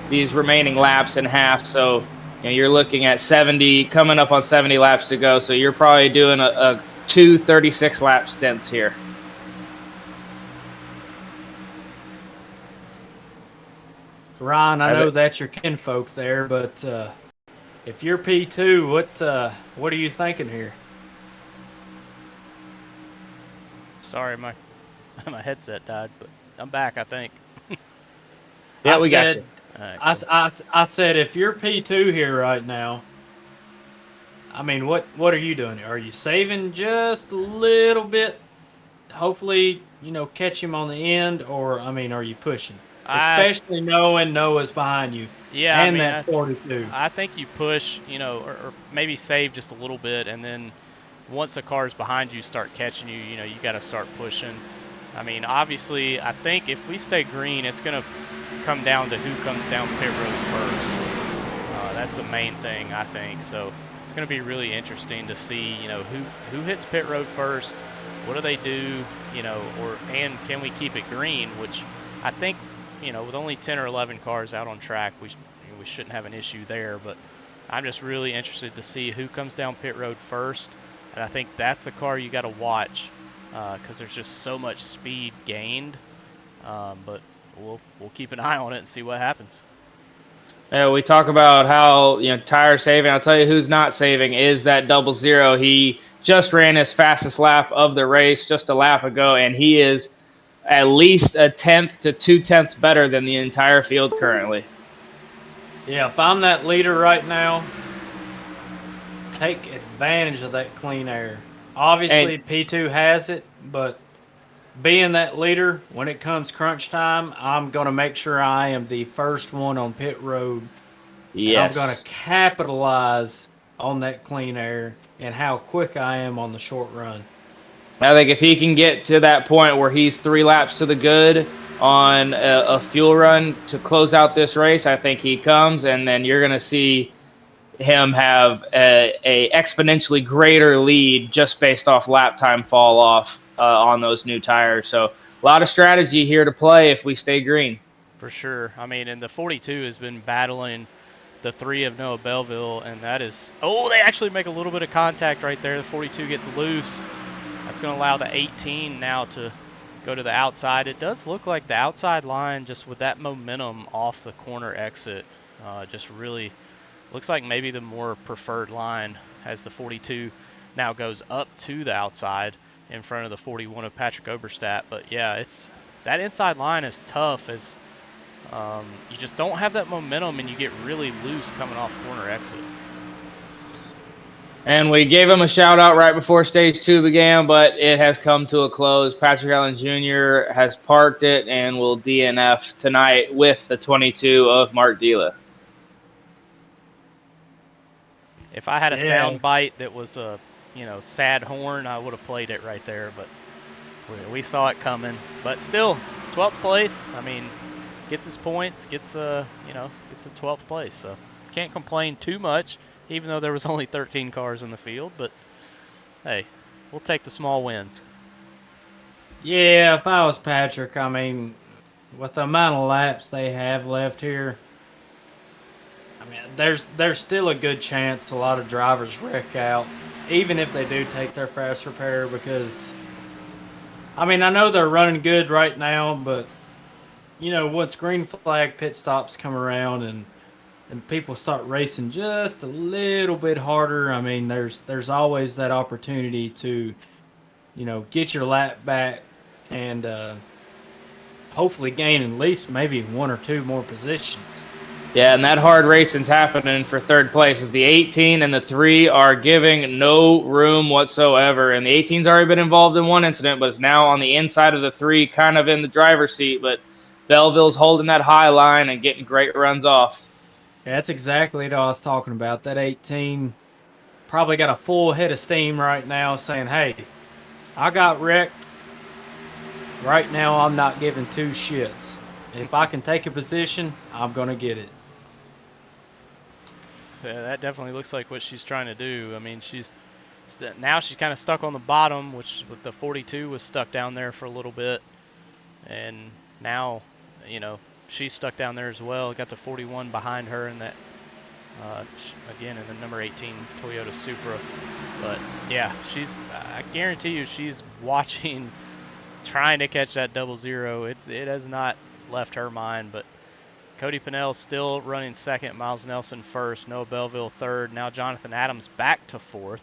these remaining laps in half. So you're looking at 70, coming up on 70 laps to go. So you're probably doing a 2 36-lap stints here. Ryan, I know that's your kinfolk there, but if you're P2, what are you thinking here? Sorry, my headset died, but I'm back, I think. Yeah, we got you. Right, cool. I said, if you're P2 here right now, I mean, what are you doing? Are you saving just a little bit? Hopefully, catch him on the end, or, I mean, are you pushing? Especially knowing Noah's behind you. Yeah, and that 42. I think you push, or maybe save just a little bit, and then once the cars behind you start catching you, you got to start pushing. I mean, obviously, I think if we stay green, it's going to come down to who comes down pit road first. That's the main thing, I think. So it's going to be really interesting to see, who hits pit road first. What do they do, and can we keep it green? Which I think, with only 10 or 11 cars out on track, we shouldn't have an issue there. But I'm just really interested to see who comes down pit road first, and I think that's a car you got to watch because there's just so much speed gained. But we'll keep an eye on it and see what happens. We talk about how tire saving. I'll tell you who's not saving is that 00. He just ran his fastest lap of the race just a lap ago, and he is at least a 1/10 to 2/10 better than the entire field currently. Yeah, if I'm that leader right now, take advantage of that clean air. Obviously, P2 has it, but being that leader, when it comes crunch time, I'm going to make sure I am the first one on pit road. Yes. And I'm going to capitalize on that clean air and how quick I am on the short run. I think if he can get to that point where he's 3 laps to the good on a fuel run to close out this race, I think he comes, and then you're going to see him have a exponentially greater lead just based off lap time fall off on those new tires. So a lot of strategy here to play if we stay green. For sure. I mean, and the 42 has been battling the 3 of Noah Belleville, and that is... Oh, they actually make a little bit of contact right there. The 42 gets loose. That's going to allow the 18 now to go to the outside. It does look like the outside line, just with that momentum off the corner exit, just really looks like maybe the more preferred line as the 42 now goes up to the outside in front of the 41 of Patrick Oberstadt. But yeah, that inside line is tough as you just don't have that momentum and you get really loose coming off corner exit. And we gave him a shout out right before stage 2 began, but it has come to a close. Patrick Allen Jr. has parked it and will DNF tonight with the 22 of Mark Dila. If I had a sound bite that was a sad horn, I would have played it right there, but we saw it coming. But still, 12th place. I mean, gets his points, gets a 12th place, so can't complain too much, even though there was only 13 cars in the field. But hey, we'll take the small wins. Yeah, if I was Patrick, I mean, with the amount of laps they have left here, I mean, there's still a good chance a lot of drivers wreck out, even if they do take their fast repair, because, I mean, I know they're running good right now, but, once green flag pit stops come around and people start racing just a little bit harder, I mean, there's always that opportunity to, get your lap back and hopefully gain at least maybe 1 or 2 more positions. Yeah, and that hard racing's happening for 3rd place as the 18 and the 3 are giving no room whatsoever. And the 18's already been involved in one incident, but is now on the inside of the 3, kind of in the driver's seat. But Belleville's holding that high line and getting great runs off. Yeah, that's exactly what I was talking about. That 18 probably got a full head of steam right now saying, hey, I got wrecked. Right now, I'm not giving 2 shits. If I can take a position, I'm going to get it. Yeah, that definitely looks like what she's trying to do. I mean, now she's kind of stuck on the bottom, which with the 42 was stuck down there for a little bit. And now, she's stuck down there as well. Got the 41 behind her in that, again, in the number 18 Toyota Supra. But yeah, I guarantee you she's watching, trying to catch that 00. It has not left her mind, but Cody Pennell still running 2nd, Miles Nelson 1st, Noah Belleville 3rd, now Jonathan Adams back to 4th,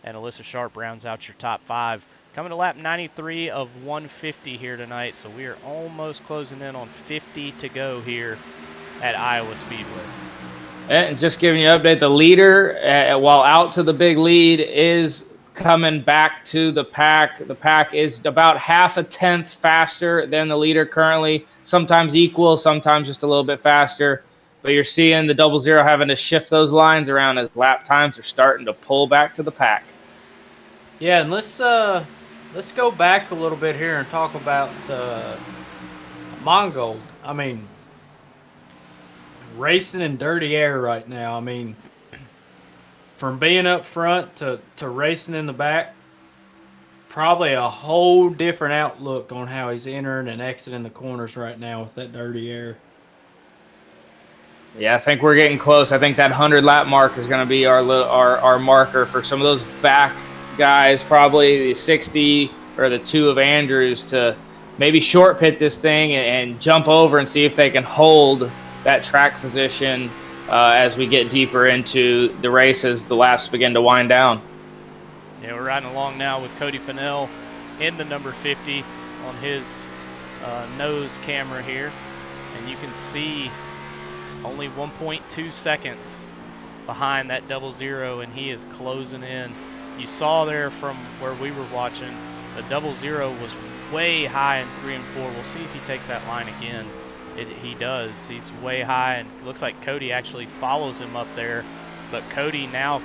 and Alyssa Sharp rounds out your top 5. Coming to lap 93 of 150 here tonight, so we are almost closing in on 50 to go here at Iowa Speedway. And just giving you an update, the leader, while out to the big lead, is coming back to the pack. The pack is about 1/2 tenth faster than the leader currently, sometimes equal, sometimes just a little bit faster. But you're seeing the 00 having to shift those lines around as lap times are starting to pull back to the pack. Yeah, and let's let's go back a little bit here and talk about Mongold. I mean, racing in dirty air right now. I mean, from being up front to racing in the back, probably a whole different outlook on how he's entering and exiting the corners right now with that dirty air. Yeah, I think we're getting close. I think that 100 lap mark is going to be our marker for some of those back guys, probably the 60 or the 2 of Andrews, to maybe short pit this thing and jump over and see if they can hold that track position as we get deeper into the race as the laps begin to wind down. Yeah, we're riding along now with Cody Pennell in the number 50 on his nose camera here, and you can see only 1.2 seconds behind that 00, and he is closing in. You saw there from where we were watching, the 00 was way high in 3 and 4. We'll see if he takes that line again. He does. He's way high, and looks like Cody actually follows him up there. But Cody now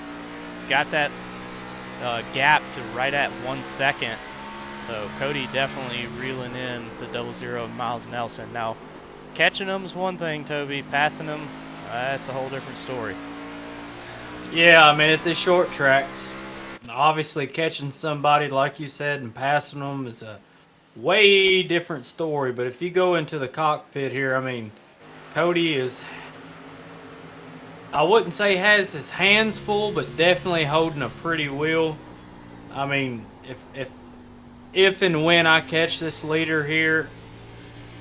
got that gap to right at 1 second. So Cody definitely reeling in the 00 of Miles Nelson. Now, catching them is one thing, Toby. Passing them, that's a whole different story. Yeah, I mean, at the short tracks, obviously catching somebody, like you said, and passing them is a way different story. But if you go into the cockpit here, I mean, Cody is, I wouldn't say has his hands full, but definitely holding a pretty wheel. I mean, if and when I catch this leader here,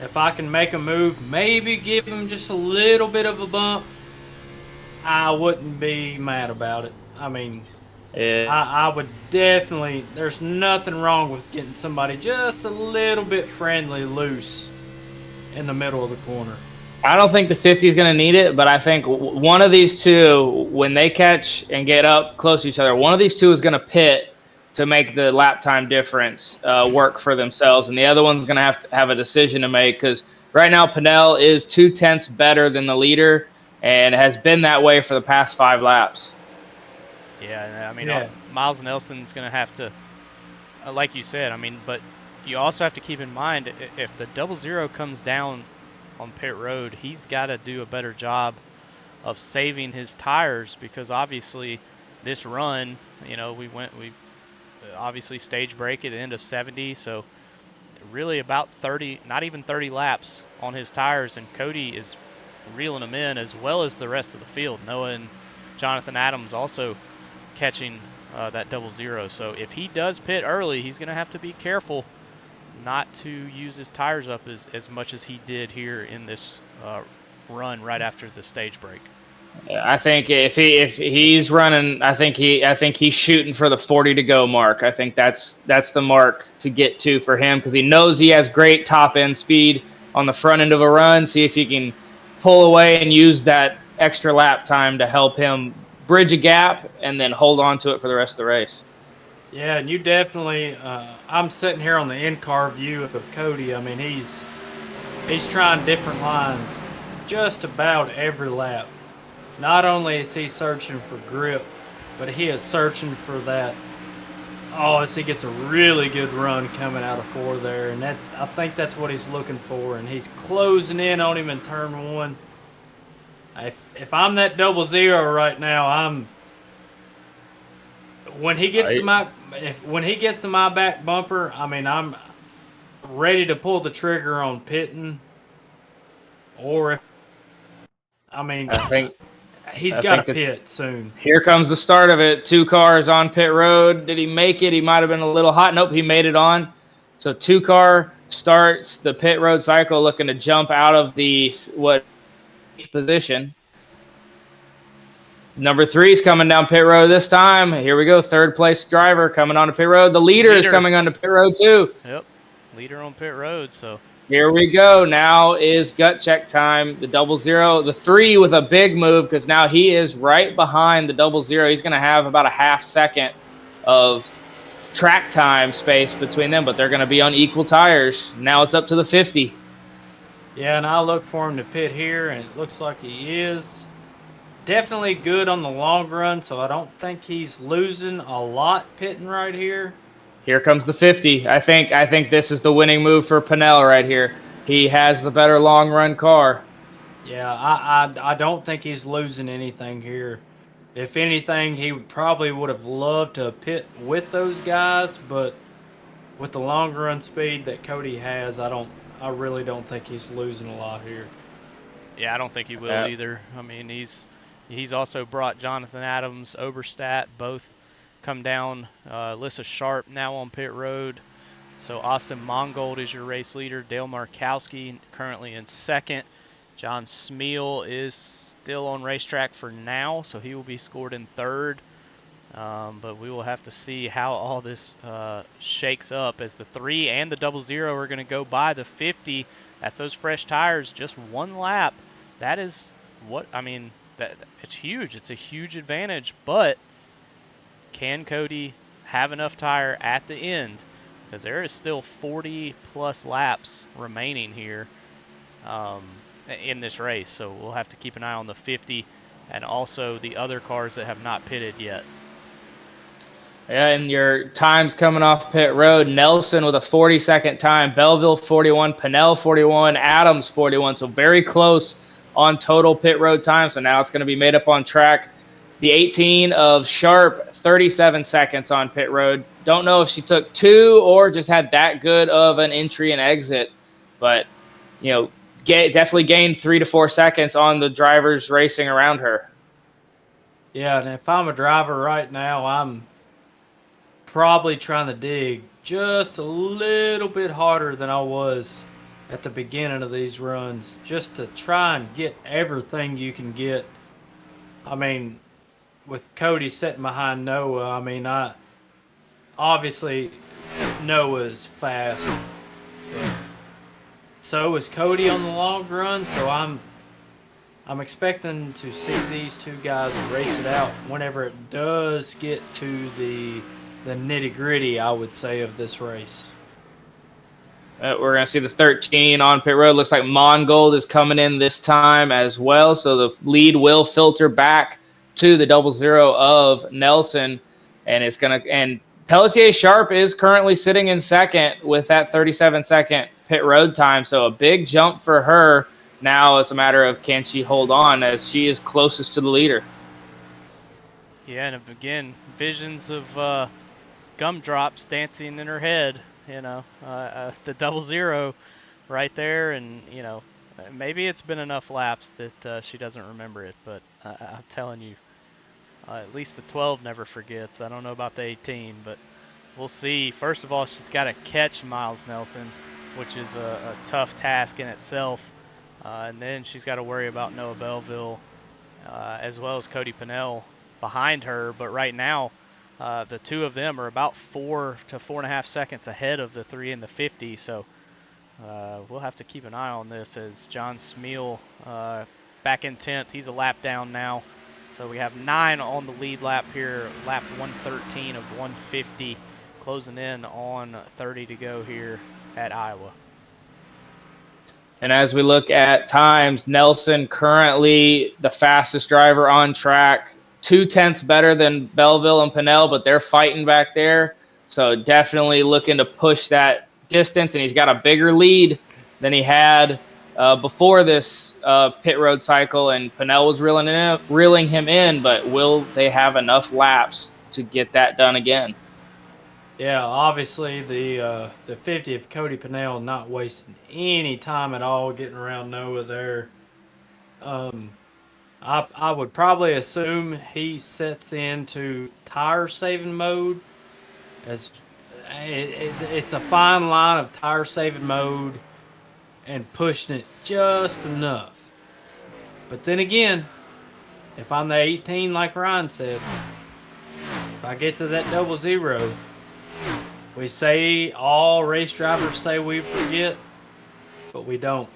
if I can make a move, maybe give him just a little bit of a bump, I wouldn't be mad about it. I mean, I would definitely, there's nothing wrong with getting somebody just a little bit friendly loose in the middle of the corner. I don't think the 50 is going to need it, but I think one of these two, when they catch and get up close to each other, one of these two is going to pit to make the lap time difference work for themselves, and the other one's going to have a decision to make, because right now Pennell is 0.2 better than the leader and has been that way for the past 5 laps. Yeah, I mean, Miles Nelson's going to have to, like you said, I mean, but you also have to keep in mind, if the 00 comes down on pit road, he's got to do a better job of saving his tires, because obviously this run, you know, we obviously stage break at the end of 70, so really about 30, not even 30 laps on his tires, and Cody is reeling them in as well as the rest of the field. Noah and Jonathan Adams also catching that 00. So if he does pit early, he's going to have to be careful not to use his tires up as much as he did here in this run right after the stage break. I think if he's running, I think he's shooting for the 40 to go mark. I think that's the mark to get to for him, because he knows he has great top end speed on the front end of a run. See if he can pull away and use that extra lap time to help him bridge a gap and then hold on to it for the rest of the race. Yeah, and you definitely, I'm sitting here on the in-car view of Cody. I mean, he's trying different lines just about every lap. Not only is he searching for grip, but he is searching for that. Oh, as he gets a really good run coming out of 4 there, and I think that's what he's looking for, and he's closing in on him in turn 1. If I'm that 00 right now, when he gets to my back bumper, I mean, I'm ready to pull the trigger on pitting, or I think he's got to pit soon. Here comes the start of it. 2 cars on pit road. Did he make it? He might have been a little hot. Nope, he made it on. So 2 car starts the pit road cycle, looking to jump out of the position. Number 3 is coming down pit road this time. Here we go. 3rd place driver coming onto pit road. The leader is coming onto pit road too. Yep, leader on pit road. So here we go. Now is gut check time. The 00, the 3 with a big move, because now he is right behind the 00. He's going to have about a half second of track time space between them, but they're going to be on equal tires. Now it's up to the 50. Yeah, and I look for him to pit here, and it looks like he is. Definitely good on the long run, so I don't think he's losing a lot pitting right here. Here comes the 50. I think this is the winning move for Pennell right here. He has the better long run car. Yeah, I don't think he's losing anything here. If anything, he probably would have loved to pit with those guys, but with the long run speed that Cody has, I really don't think he's losing a lot here. Yeah, I don't think he will either. I mean, he's also brought Jonathan Adams, Oberstadt, both come down. Alyssa Sharp now on pit road. So Austin Mongold is your race leader. Dale Markowski currently in second. John Smeal is still on racetrack for now, so he will be scored in third. But we will have to see how all this shakes up, as the 3 and the 00 are going to go by the 50. That's those fresh tires, just one lap. That is what, I mean, that it's huge. It's a huge advantage, but can Cody have enough tire at the end? Because there is still 40 plus laps remaining here in this race. So we'll have to keep an eye on the 50 and also the other cars that have not pitted yet. Yeah, and your times coming off pit road, Nelson with a 40-second time, Belleville 41, Pennell 41, Adams 41. So very close on total pit road time. So now it's going to be made up on track. The 18 of Sharp, 37 seconds on pit road. Don't know if she took 2 or just had that good of an entry and exit. But, you know, definitely gained 3 to 4 seconds on the drivers racing around her. Yeah, and if I'm a driver right now, I'm probably trying to dig just a little bit harder than I was at the beginning of these runs, just to try and get everything you can get. I mean, with Cody sitting behind Noah, I mean, obviously Noah's fast, but so is Cody on the long run. So I'm expecting to see these two guys race it out whenever it does get to the nitty gritty, I would say, of this race. We're going to see the 13 on pit road. Looks like Mongold is coming in this time as well. So the lead will filter back to the 00 of Nelson. And it's going to, and Pelletier Sharp is currently sitting in second with that 37-second pit road time. So a big jump for her. Now it's a matter of, can she hold on, as she is closest to the leader. Yeah, and again, visions of gumdrops dancing in her head. You know, the 00 right there, and you know, maybe it's been enough laps that she doesn't remember it, but I'm telling you, at least the 12 never forgets. I don't know about the 18, but we'll see. First of all, she's got to catch Miles Nelson, which is a tough task in itself, and then she's got to worry about Noah Belleville as well as Cody Pennell behind her. But right now, the two of them are about 4 to 4.5 seconds ahead of the 3 and the 50. So we'll have to keep an eye on this, as John Smeal back in 10th. He's a lap down now. So we have 9 on the lead lap here, lap 113 of 150, closing in on 30 to go here at Iowa. And as we look at times, Nelson currently the fastest driver on track, 0.2 better than Belleville and Pennell, but they're fighting back there. So definitely looking to push that distance, and he's got a bigger lead than he had before this pit road cycle, and Pennell was reeling him in, but will they have enough laps to get that done again? Yeah, obviously the 50 of Cody Pennell not wasting any time at all getting around Noah there. I would probably assume he sets into tire saving mode, as it's a fine line of tire saving mode and pushing it just enough. But then again, if I'm the 18, like Ryan said, if I get to that 00, we say, all race drivers say we forget, but we don't.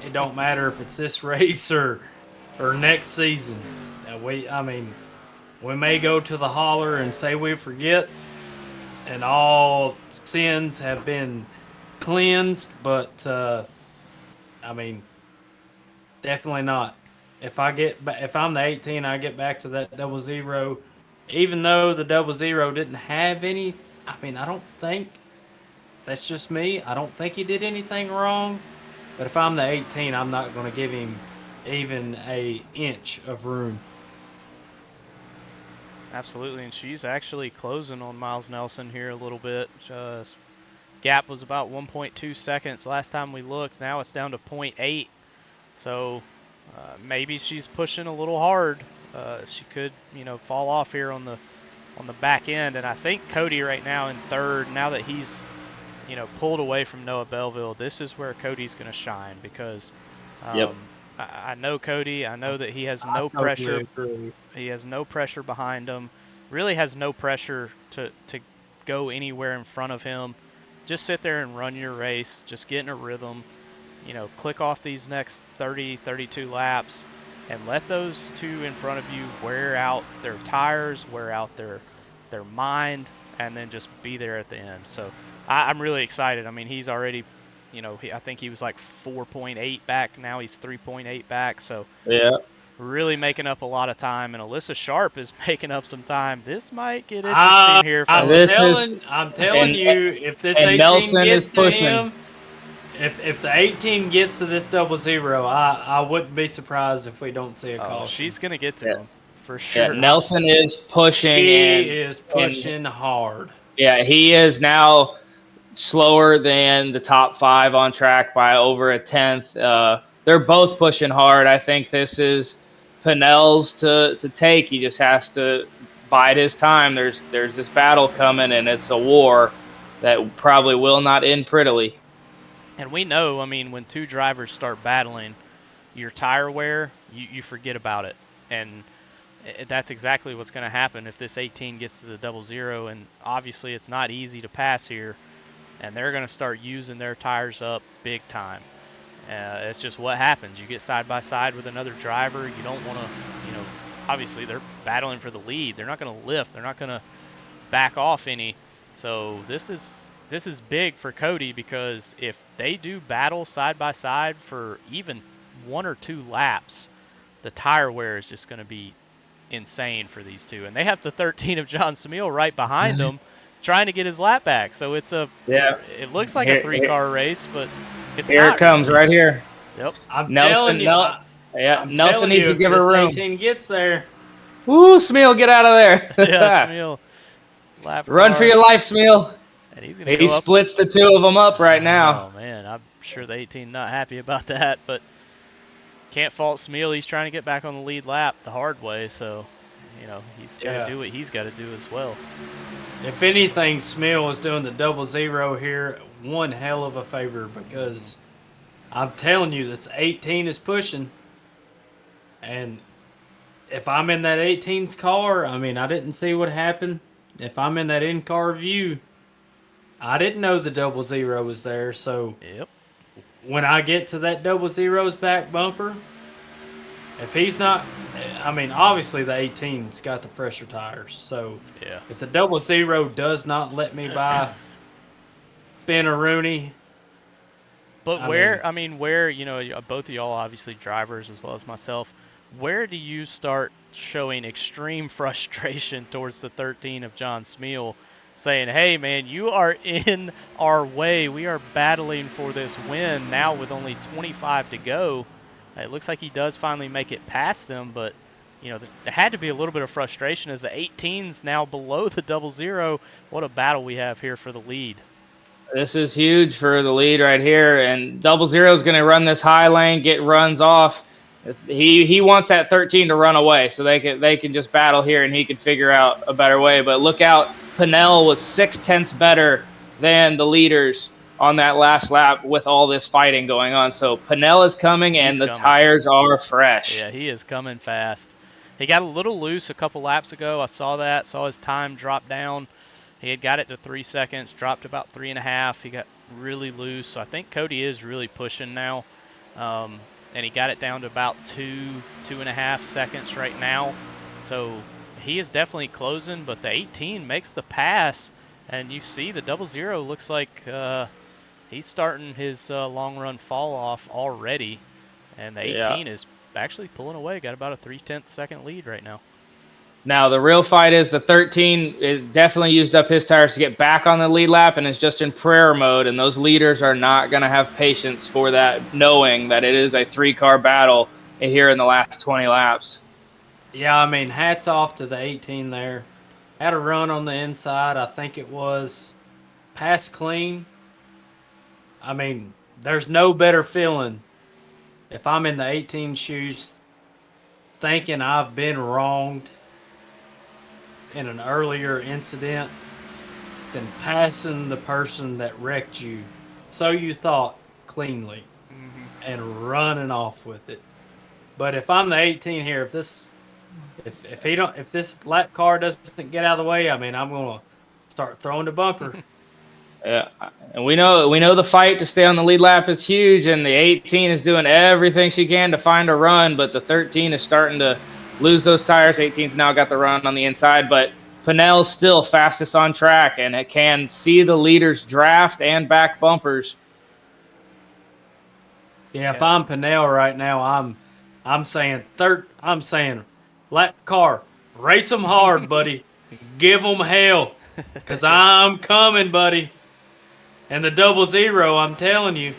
It don't matter if it's this race or next season. We may go to the holler and say we forget, and all sins have been cleansed, but definitely not. If I'm the 18, I get back to that 00, even though the 00 didn't have any I mean, I don't think, that's just me, I don't think he did anything wrong. But if I'm the 18, I'm not going to give him even a inch of room. Absolutely, and she's actually closing on Miles Nelson here a little bit. Gap was about 1.2 seconds last time we looked. Now it's down to 0.8. So maybe she's pushing a little hard. She could, fall off here on the back end. And I think Cody right now in third. Now that he's, pulled away from Noah Belleville, this is where Cody's going to shine because Yep. I know Cody. I know that he has I no totally pressure. agree. He has no pressure behind him. Really has no pressure to go anywhere in front of him. Just sit there and run your race. Just get in a rhythm. Click off these next 30, 32 laps and let those two in front of you wear out their tires, wear out their mind, and then just be there at the end. So I'm really excited. I mean, he's already, I think he was like 4.8 back. Now he's 3.8 back. So Yeah. really making up a lot of time, and Alyssa Sharp is making up some time. This might get interesting here, fellas. I'm telling and you, if this and 18 Nelson is gets to pushing. him, if the 18 gets to this 00, I wouldn't be surprised if we don't see a Oh, caution. she's gonna get to Yeah. him for Yeah, sure. Nelson is pushing, She and is and pushing hard. yeah, he is now slower than the top 5 on track by over a tenth. They're both pushing hard. I think this is Pinnell's to take. He just has to bide his time. There's this battle coming, and it's a war that probably will not end prettily. And we know, I mean, when two drivers start battling, your tire wear, you forget about it, and that's exactly what's going to happen if this 18 gets to the 00. And obviously, it's not easy to pass here, and they're going to start using their tires up big time. It's just what happens. You get side by side with another driver. You don't want to, obviously they're battling for the lead. They're not going to lift. They're not going to back off any. So this is big for Cody because if they do battle side by side for even 1 or 2 laps, the tire wear is just going to be insane for these two. And they have the 13 of John Smeal right behind them trying to get his lap back. So it's it looks like a 3-car race, but it's here not. it comes right here. Yep. I'm Nelson, telling you, Nelson needs to if give her this room. 18 gets there, Woo, Smeal, get out of there. Yeah, Smeal. Lap Run car. for your life, Smeal. And he's going to He go up. splits the two of them up right now. Oh, man. I'm sure the 18 not happy about that, but can't fault Smeal. He's trying to get back on the lead lap the hard way, so, he's got to do what he's got to do as well. if anything, Smeal is doing the 00 here one hell of a favor because I'm telling you, this 18 is pushing. And if I'm in that 18's car, I mean, I didn't see what happened. If I'm in that in-car view, I didn't know the 00 was there. So Yep. when I get to that 00's back bumper, if he's not, I mean, obviously the 18's got the fresher tires. So Yeah. if the 00 does not let me by Spinner-Rooney. But where, both of y'all obviously drivers as well as myself, where do you start showing extreme frustration towards the 13 of John Smeal, saying, hey, man, you are in our way. We are battling for this win now with only 25 to go. It looks like he does finally make it past them, but, there had to be a little bit of frustration as the 18's now below the 00. What a battle we have here for the lead. This is huge for the lead right here, and 00 is going to run this high lane, get runs off. He wants that 13 to run away, so they can just battle here, and he can figure out a better way. But look out, Pinnell was 0.6 better than the leaders on that last lap with all this fighting going on. So Pinnell is coming, and the tires are fresh. Yeah, he is coming fast. He got a little loose a couple laps ago. I saw his time drop down. He had got it to 3 seconds, dropped about 3.5. He got really loose. So I think Cody is really pushing now. And he got it down to about 2.5 seconds right now. So he is definitely closing, but the 18 makes the pass. And you see the 00 looks like he's starting his long run fall off already. And the 18 is actually pulling away. Got about a 0.3 second lead right now. Now the real fight is the 13 is definitely used up his tires to get back on the lead lap and is just in prayer mode. And those leaders are not going to have patience for that, knowing that it is a 3-car battle here in the last 20 laps. Yeah, I mean, hats off to the 18 there. Had a run on the inside. I think it was pass clean. I mean, there's no better feeling if I'm in the 18 shoes thinking I've been wronged in an earlier incident than passing the person that wrecked you, so you thought, cleanly, and running off with it. But if I'm the 18 here, if this lap car doesn't get out of the way, I mean, I'm gonna start throwing the bumper. Yeah, and we know the fight to stay on the lead lap is huge, and the 18 is doing everything she can to find a run, but the 13 is starting to lose those tires. 18's now got the run on the inside, but Pinnell's still fastest on track, and it can see the leaders draft and back bumpers. Yeah, if I'm Pinnell right now, I'm saying lap car, race them hard, buddy, give them hell, cause I'm coming, buddy. And the 00, I'm telling you,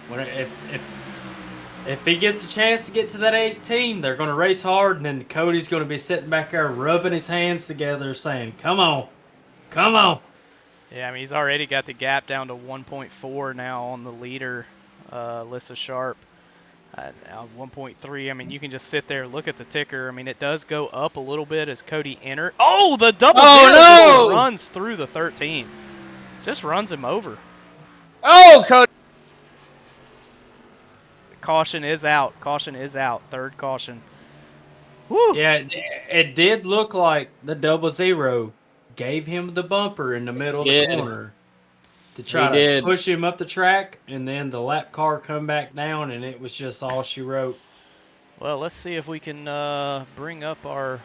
if he gets a chance to get to that 18, they're going to race hard, and then Cody's going to be sitting back there rubbing his hands together saying, come on, come on. Yeah, I mean, he's already got the gap down to 1.4 now on the leader, Alyssa Sharp. Now 1.3, I mean, you can just sit there, look at the ticker. I mean, it does go up a little bit as Cody enters. Oh, the 00 runs through the 13. Just runs him over. Oh, Cody. Caution is out. Caution is out. Third caution. Woo. Yeah, it did look like the 00 gave him the bumper in the middle of the corner to try to push him up the track, and then the lap car come back down, and it was just all she wrote. Well, let's see if we can bring up our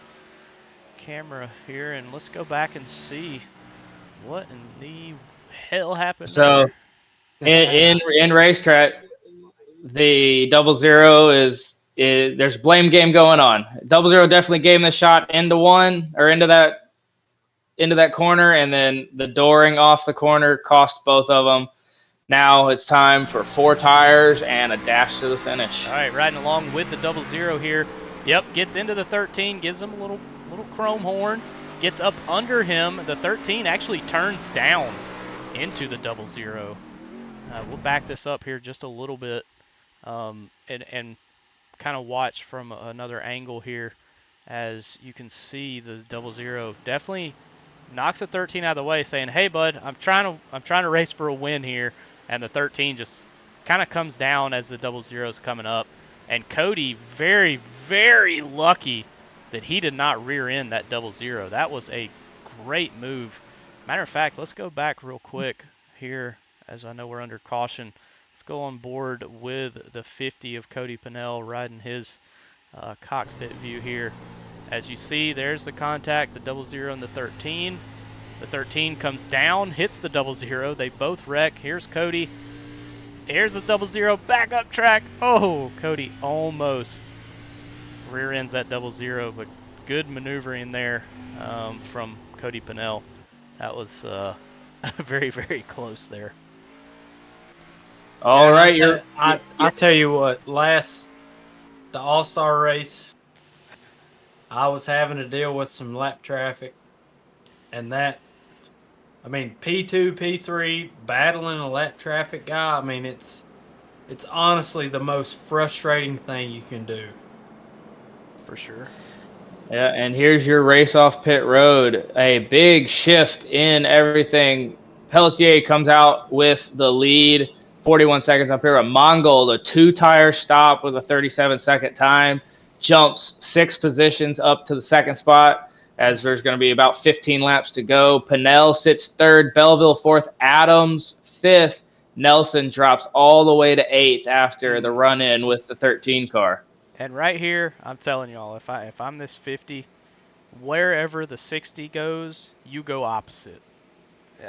camera here, and let's go back and see what in the hell happened So, in racetrack, the 00 is there's blame game going on. 00 definitely gave him the shot into that corner, and then the dooring off the corner cost both of them. Now it's time for 4 tires and a dash to the finish. All right, riding along with the 00 here. Yep, gets into the 13, gives him a little chrome horn, gets up under him. The 13 actually turns down into the 00. We'll back this up here just a little bit and kind of watch from another angle here, as you can see the 00 definitely knocks the 13 out of the way, saying, "Hey, bud, I'm trying to race for a win here." And the 13 just kind of comes down as the 00 is coming up. And Cody, very, very lucky that he did not rear end that 00. That was a great move. Matter of fact, let's go back real quick here, as I know we're under caution. Let's go on board with the 50 of Cody Pinnell riding his cockpit view here. As you see, there's the contact, the 00 and the 13. The 13 comes down, hits the 00. They both wreck. Here's Cody. Here's the 00 back up track. Oh, Cody almost rear ends that 00, but good maneuvering there from Cody Pinnell. That was very, very close there. All right, I tell you what, the All-Star race, I was having to deal with some lap traffic, and P2, P3, battling a lap traffic guy, I mean, it's honestly the most frustrating thing you can do. For sure. Yeah, and here's your race off pit road. A big shift in everything. Pelletier comes out with the lead, 41 seconds up here. A Mongol, a 2-tire stop with a 37-second time, jumps 6 positions up to the second spot, as there's going to be about 15 laps to go. Pinnell sits 3rd, Belleville 4th, Adams 5th. Nelson drops all the way to 8th after the run-in with the 13 car. And right here, I'm telling y'all, if I'm this 50, wherever the 60 goes, you go opposite.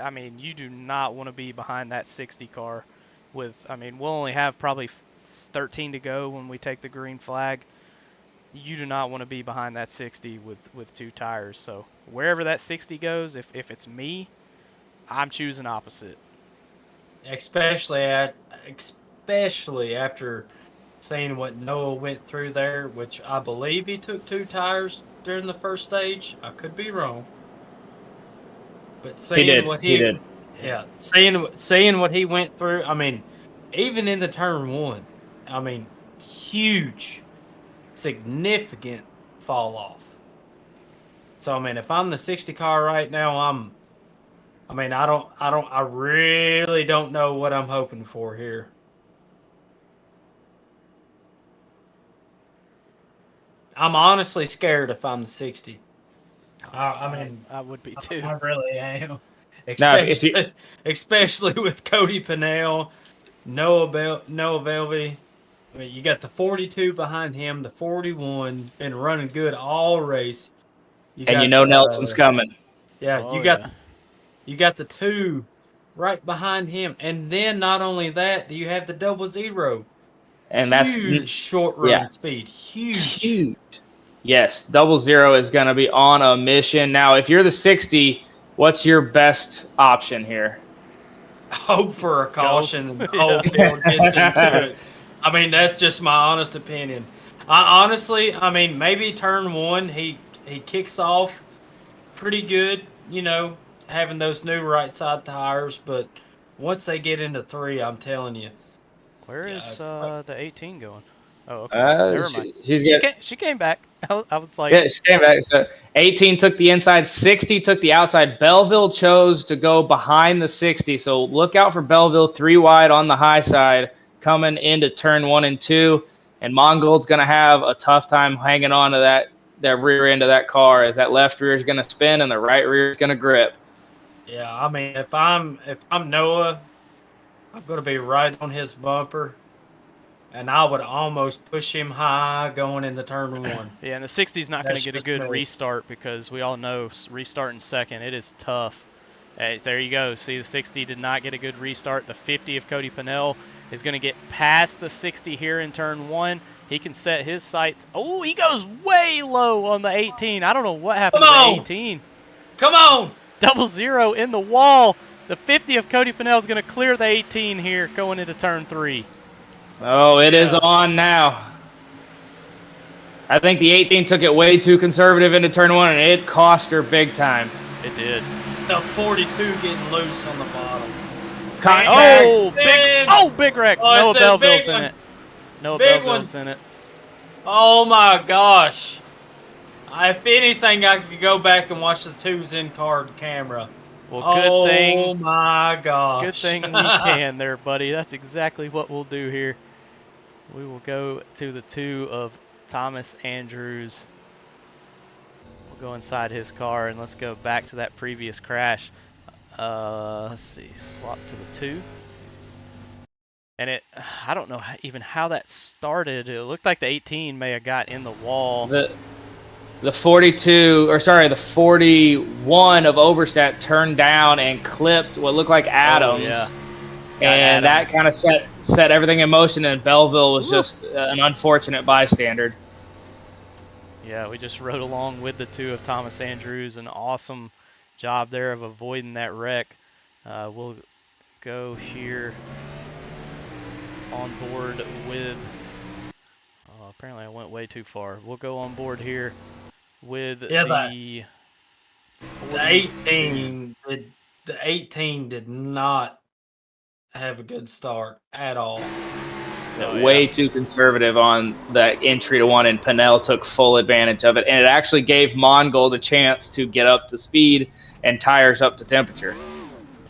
I mean, you do not want to be behind that 60 car with, I mean, we'll only have probably 13 to go when we take the green flag. you do not want to be behind that 60 with 2 tires. So wherever that 60 goes, if it's me, I'm choosing opposite. especially after seeing what Noah went through there, which I believe he took 2 tires during the first stage. I could be wrong, but He seeing did. what He did. yeah, seeing what he went through. I mean, even in the turn one, I mean, huge, significant fall off. So I mean, if I'm the 60 car right now, I really don't know what I'm hoping for here. I'm honestly scared if I'm the 60. I mean, I would be too. I really am. Now, if you Especially with Cody Pennell, Noah Velvey. I mean, you got the 42 behind him, the 41 been running good all race. You and you got know Nelson's coming, yeah, Oh yeah. you got the 2 right behind him, and then not only that, do you have the 00. and that's Huge short yeah, run speed, huge. huge. Yes, 00 is going to be on a mission. Now, if you're the 60, what's your best option here? Hope for a Go. caution and the whole Yeah. field gets into it. I mean, that's just my honest opinion. I mean, maybe turn one, he kicks off pretty good, having those new right side tires, but once they get into 3, I'm telling you, Where yeah, is the 18 going? Oh, okay. Never mind. She's She got came. She came back. I was like, yeah, she came back. So 18 took the inside, 60 took the outside. Belleville chose to go behind the 60, so look out for Belleville 3 wide on the high side coming into turn 1 and 2. And Mongold's going to have a tough time hanging on to that rear end of that car as that left rear is going to spin and the right rear is going to grip. yeah. I mean, if I'm Noah, I'm gonna be right on his bumper, and I would almost push him high going into turn one. yeah, and the 60's not going to That's get a just good me. restart because we all know restarting second, it is tough. Hey, there you go. See, the 60 did not get a good restart. The 50 of Cody Pennell is going to get past the 60 here in turn 1. He can set his sights. Oh, he goes way low on the 18. I don't know what Come happened to the on, 18. come on. 00 in the wall. The 50 of Cody Pennell is going to clear the 18 here going into turn 3. Oh, it is Yeah. on now. I think the 18 took it way too conservative into turn 1, and it cost her big time. It did. The 42 getting loose on the bottom. Contact. Big wreck. Oh, Noah it's a big Belleville's in one. it. Noah Big Belleville's one. in it. Oh my gosh. If anything, I could go back and watch the 2's in card camera. Well, Oh my good gosh. thing we can there, buddy. That's exactly what we'll do here. We will go to the 2 of Thomas Andrews. We'll go inside his car and let's go back to that previous crash. Let's see, swap to the 2. And I don't know even how that started. It looked like the 18 may have got in the wall. The 42, or sorry, the 41 of Oberstadt turned down and clipped what looked like Adams. Oh, yeah. And that kind of set everything in motion, and Belleville was just an unfortunate bystander. Yeah, we just rode along with the 2 of Thomas Andrews. An awesome job there of avoiding that wreck. We'll go here on board with... apparently I went way too far. We'll go on board here with the 18 did not have a good start at all. Way too conservative on the entry to 1, and Pennell took full advantage of it. And it actually gave Mongold a chance to get up to speed and tires up to temperature.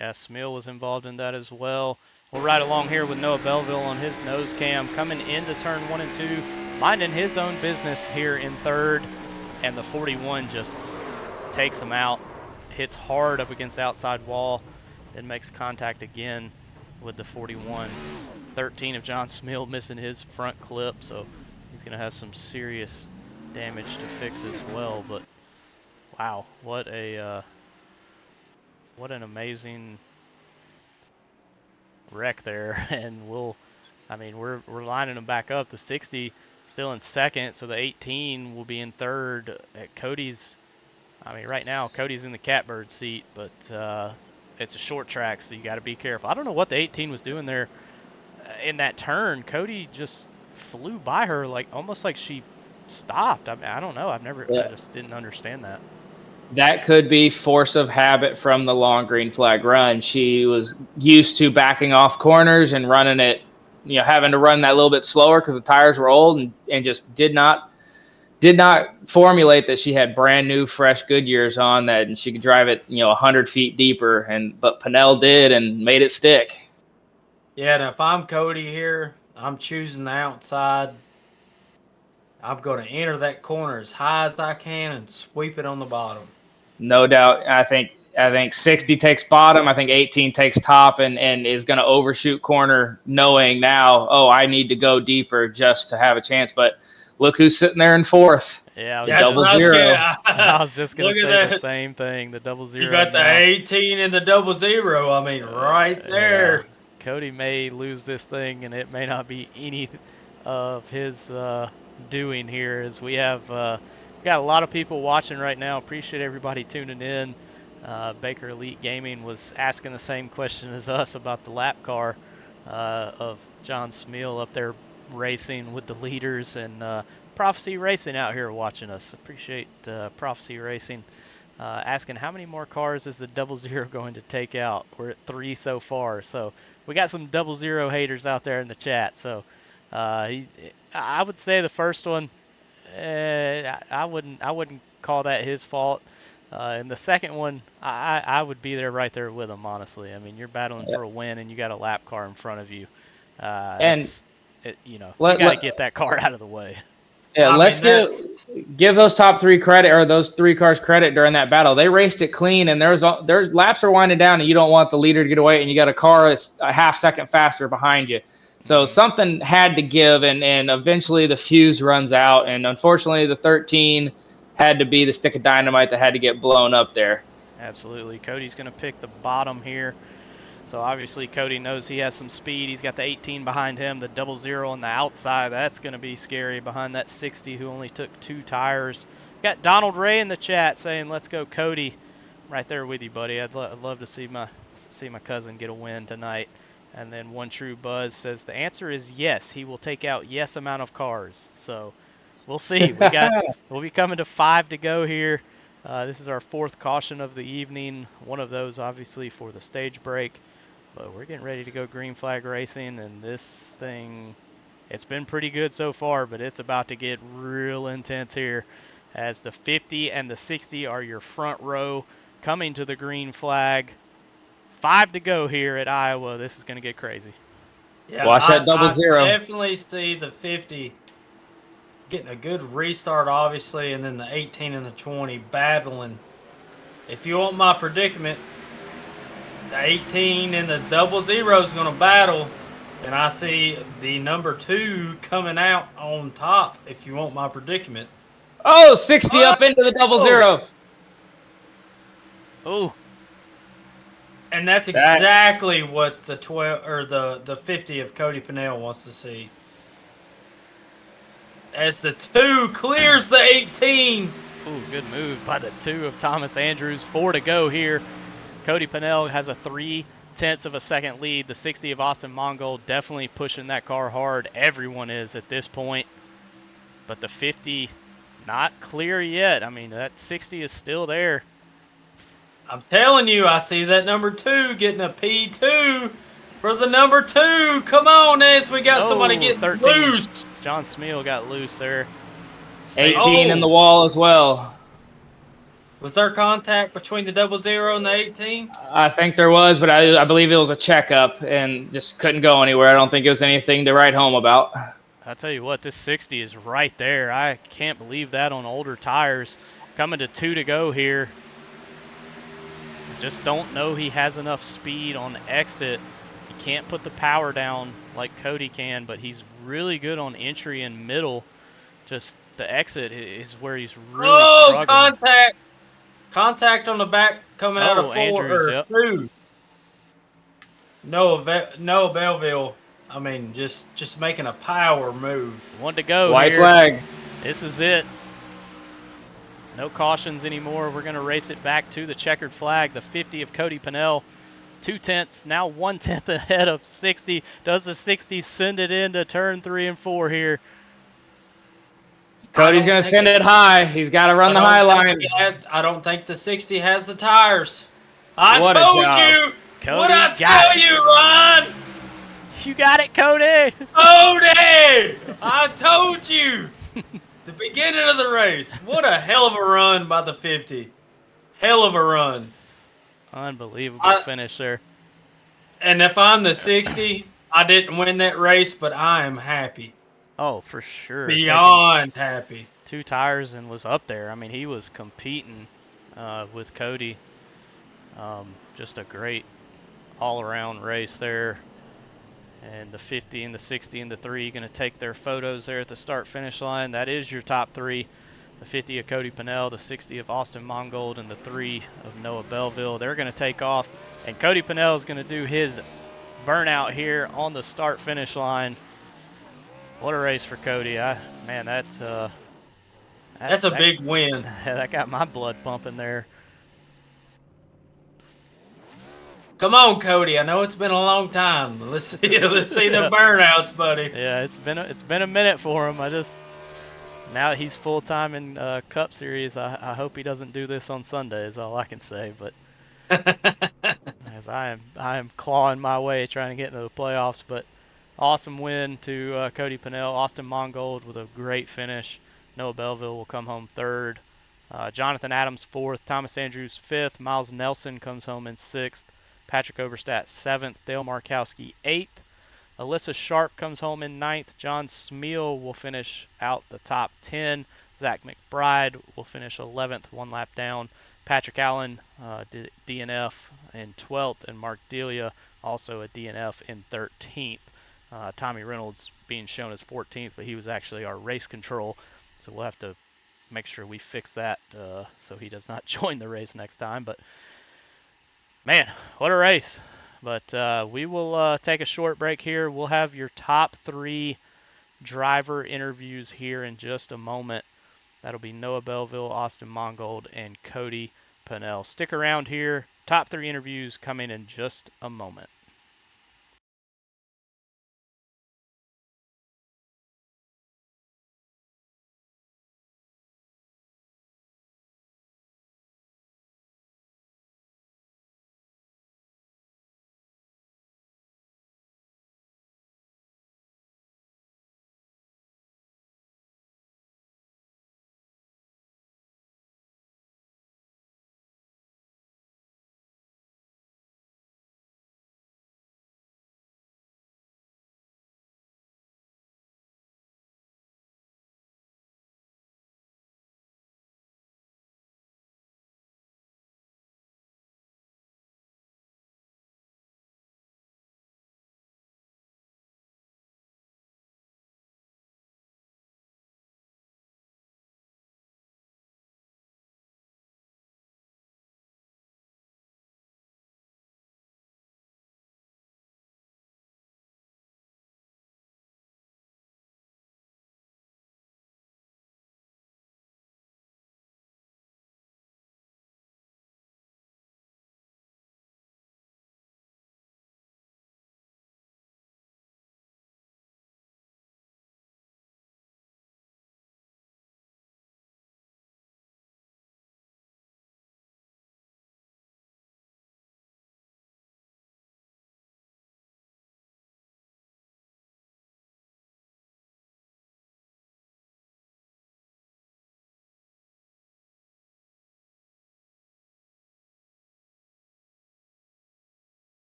Yeah, Smeal was involved in that as well. We'll ride along here with Noah Belleville on his nose cam, coming into turn 1 and 2, minding his own business here in 3rd, and the 41 just takes him out, hits hard up against the outside wall, then makes contact again with the 41. 13 of John Smeal missing his front clip, so he's going to have some serious damage to fix as well. But wow, what an amazing wreck there. And we're lining them back up. The 60 still in second, so the 18 will be in third. At Cody's, I mean, right now Cody's in the catbird seat, but it's a short track, so you got to be careful. I don't know what the 18 was doing there in that turn. Cody just flew by her, like almost like she stopped. I mean, I don't know. I just didn't understand that. That could be force of habit from the long green flag run. She was used to backing off corners and running it, having to run that little bit slower because the tires were old, and just did not formulate that she had brand new fresh Goodyears on that and she could drive it 100 feet deeper, but Pennell did and made it stick. Yeah, and if I'm Cody here, I'm choosing the outside. I'm going to enter that corner as high as I can and sweep it on the bottom. No doubt. I think 60 takes bottom. I think 18 takes top, and is going to overshoot corner, knowing now, oh, I need to go deeper just to have a chance. But look who's sitting there in fourth. Yeah, double zero. I was just gonna say the same thing. The 00. You got the 18 and the 00. I mean, right there. Yeah. Cody may lose this thing, and it may not be any of his doing here, as we have got a lot of people watching right now. Appreciate everybody tuning in. Baker Elite Gaming was asking the same question as us about the lap car of John Smeal up there racing with the leaders, and Prophecy Racing out here watching us. Appreciate Prophecy Racing asking how many more cars is the 00 going to take out. We're at 3 so far, so we got some 00 haters out there in the chat. So I would say the first one, I wouldn't call that his fault. And the second one, I would be there right there with him, honestly. I mean, you're battling for a win, and you got a lap car in front of you. You got to get that car out of the way. Yeah, let's give those top three credit, or those three cars credit during that battle. They raced it clean, and there's laps are winding down, and you don't want the leader to get away, and you got a car that's a half second faster behind you. So something had to give, and eventually the fuse runs out, and unfortunately the 13 had to be the stick of dynamite that had to get blown up there. Absolutely. Cody's going to pick the bottom here. So obviously Cody knows he has some speed. He's got the 18 behind him, the 00 on the outside. That's going to be scary behind that 60 who only took 2 tires. Got Donald Ray in the chat saying, "Let's go, Cody." Right there with you, buddy. I'd love to see my cousin get a win tonight. And then One True Buzz says the answer is yes. He will take out yes amount of cars. So we'll see. We'll be coming to 5 to go here. This is our 4th caution of the evening. One of those obviously for the stage break. But we're getting ready to go green flag racing, and this thing, it's been pretty good so far, but it's about to get real intense here, as the 50 and the 60 are your front row coming to the green flag. 5 to go here at Iowa. This is going to get crazy. Yeah, watch that 00. I definitely see the 50 getting a good restart, obviously, and then the 18 and the 20 battling. If you want my predicament, the 18 and the 00 is going to battle, and I see the number 2 coming out on top, if you want my predicament. Oh, 60 up into the 00. Oh. And that's exactly what the 12 or the 50 of Cody Pennell wants to see. As the 2 clears the 18. Ooh, good move by the 2 of Thomas Andrews. 4 to go here. Cody Pennell has a 0.3 of a second lead. The 60 of Austin Mongol definitely pushing that car hard. Everyone is at this point. But the 50, not clear yet. I mean, that 60 is still there. I'm telling you, I see that number 2 getting a P2 for the number 2. Come on, as we got somebody getting 13. Loose. John Smeal got loose there. 18 in the wall as well. Was there contact between the 00 and the 18? I think there was, but I believe it was a checkup and just couldn't go anywhere. I don't think it was anything to write home about. I'll tell you what, this 60 is right there. I can't believe that on older tires. Coming to 2 to go here. Just don't know he has enough speed on exit. He can't put the power down like Cody can, but he's really good on entry and middle. Just the exit is where he's really struggling. Contact on the back coming out of 4 Andrews, or 2. Noah Belleville I mean, just making a power move. One to go White here. flag. This is it. No cautions anymore. We're going to race it back to the checkered flag, the 50 of Cody Pennell. 2/10, now 1/10 ahead of 60. Does the 60 send it into turn 3 and 4 here? Cody's going to send it high. He's got to run the high line. I don't think the 60 has the tires. I What a told job. you. Cody What I got tell it. you, Ron? You got it, Cody. Cody! I told you. The beginning of the race. What a hell of a run by the 50. Hell of a run. Unbelievable finish there. And if I'm the 60, I didn't win that race, but I am happy. Oh, for sure. Beyond happy. 2 tires and was up there. I mean, he was competing with Cody. Just a great all-around race there. And the 50 and the 60 and the 3 going to take their photos there at the start-finish line. That is your top 3. The 50 of Cody Pennell, the 60 of Austin Mongold, and the 3 of Noah Belleville. They're going to take off. And Cody Pennell is going to do his burnout here on the start-finish line. What a race for Cody. Man, that's a big win. That got my blood pumping there. Come on, Cody. I know it's been a long time. Let's see the burnouts, buddy. Yeah, it's been a minute for him. Now that he's full time in Cup Series, I hope he doesn't do this on Sunday. Is all I can say. But as I am clawing my way trying to get into the playoffs. But awesome win to Cody Pennell. Austin Mongold with a great finish. Noah Belleville will come home 3rd. Jonathan Adams 4th. Thomas Andrews 5th. Miles Nelson comes home in 6th. Patrick Overstat 7th. Dale Markowski 8th. Alyssa Sharp comes home in 9th. John Smeal will finish out the top 10. Zach McBride will finish 11th, 1 lap down. Patrick Allen, DNF in 12th, and Mark Delia also a DNF in 13th. Tommy Reynolds being shown as 14th, but he was actually our race control, so we'll have to make sure we fix that so he does not join the race next time. But man, what a race. But we will take a short break here. We'll have your top 3 driver interviews here in just a moment. That'll be Noah Belleville, Austin Mongold, and Cody Pennell. Stick around here. Top 3 interviews coming in just a moment.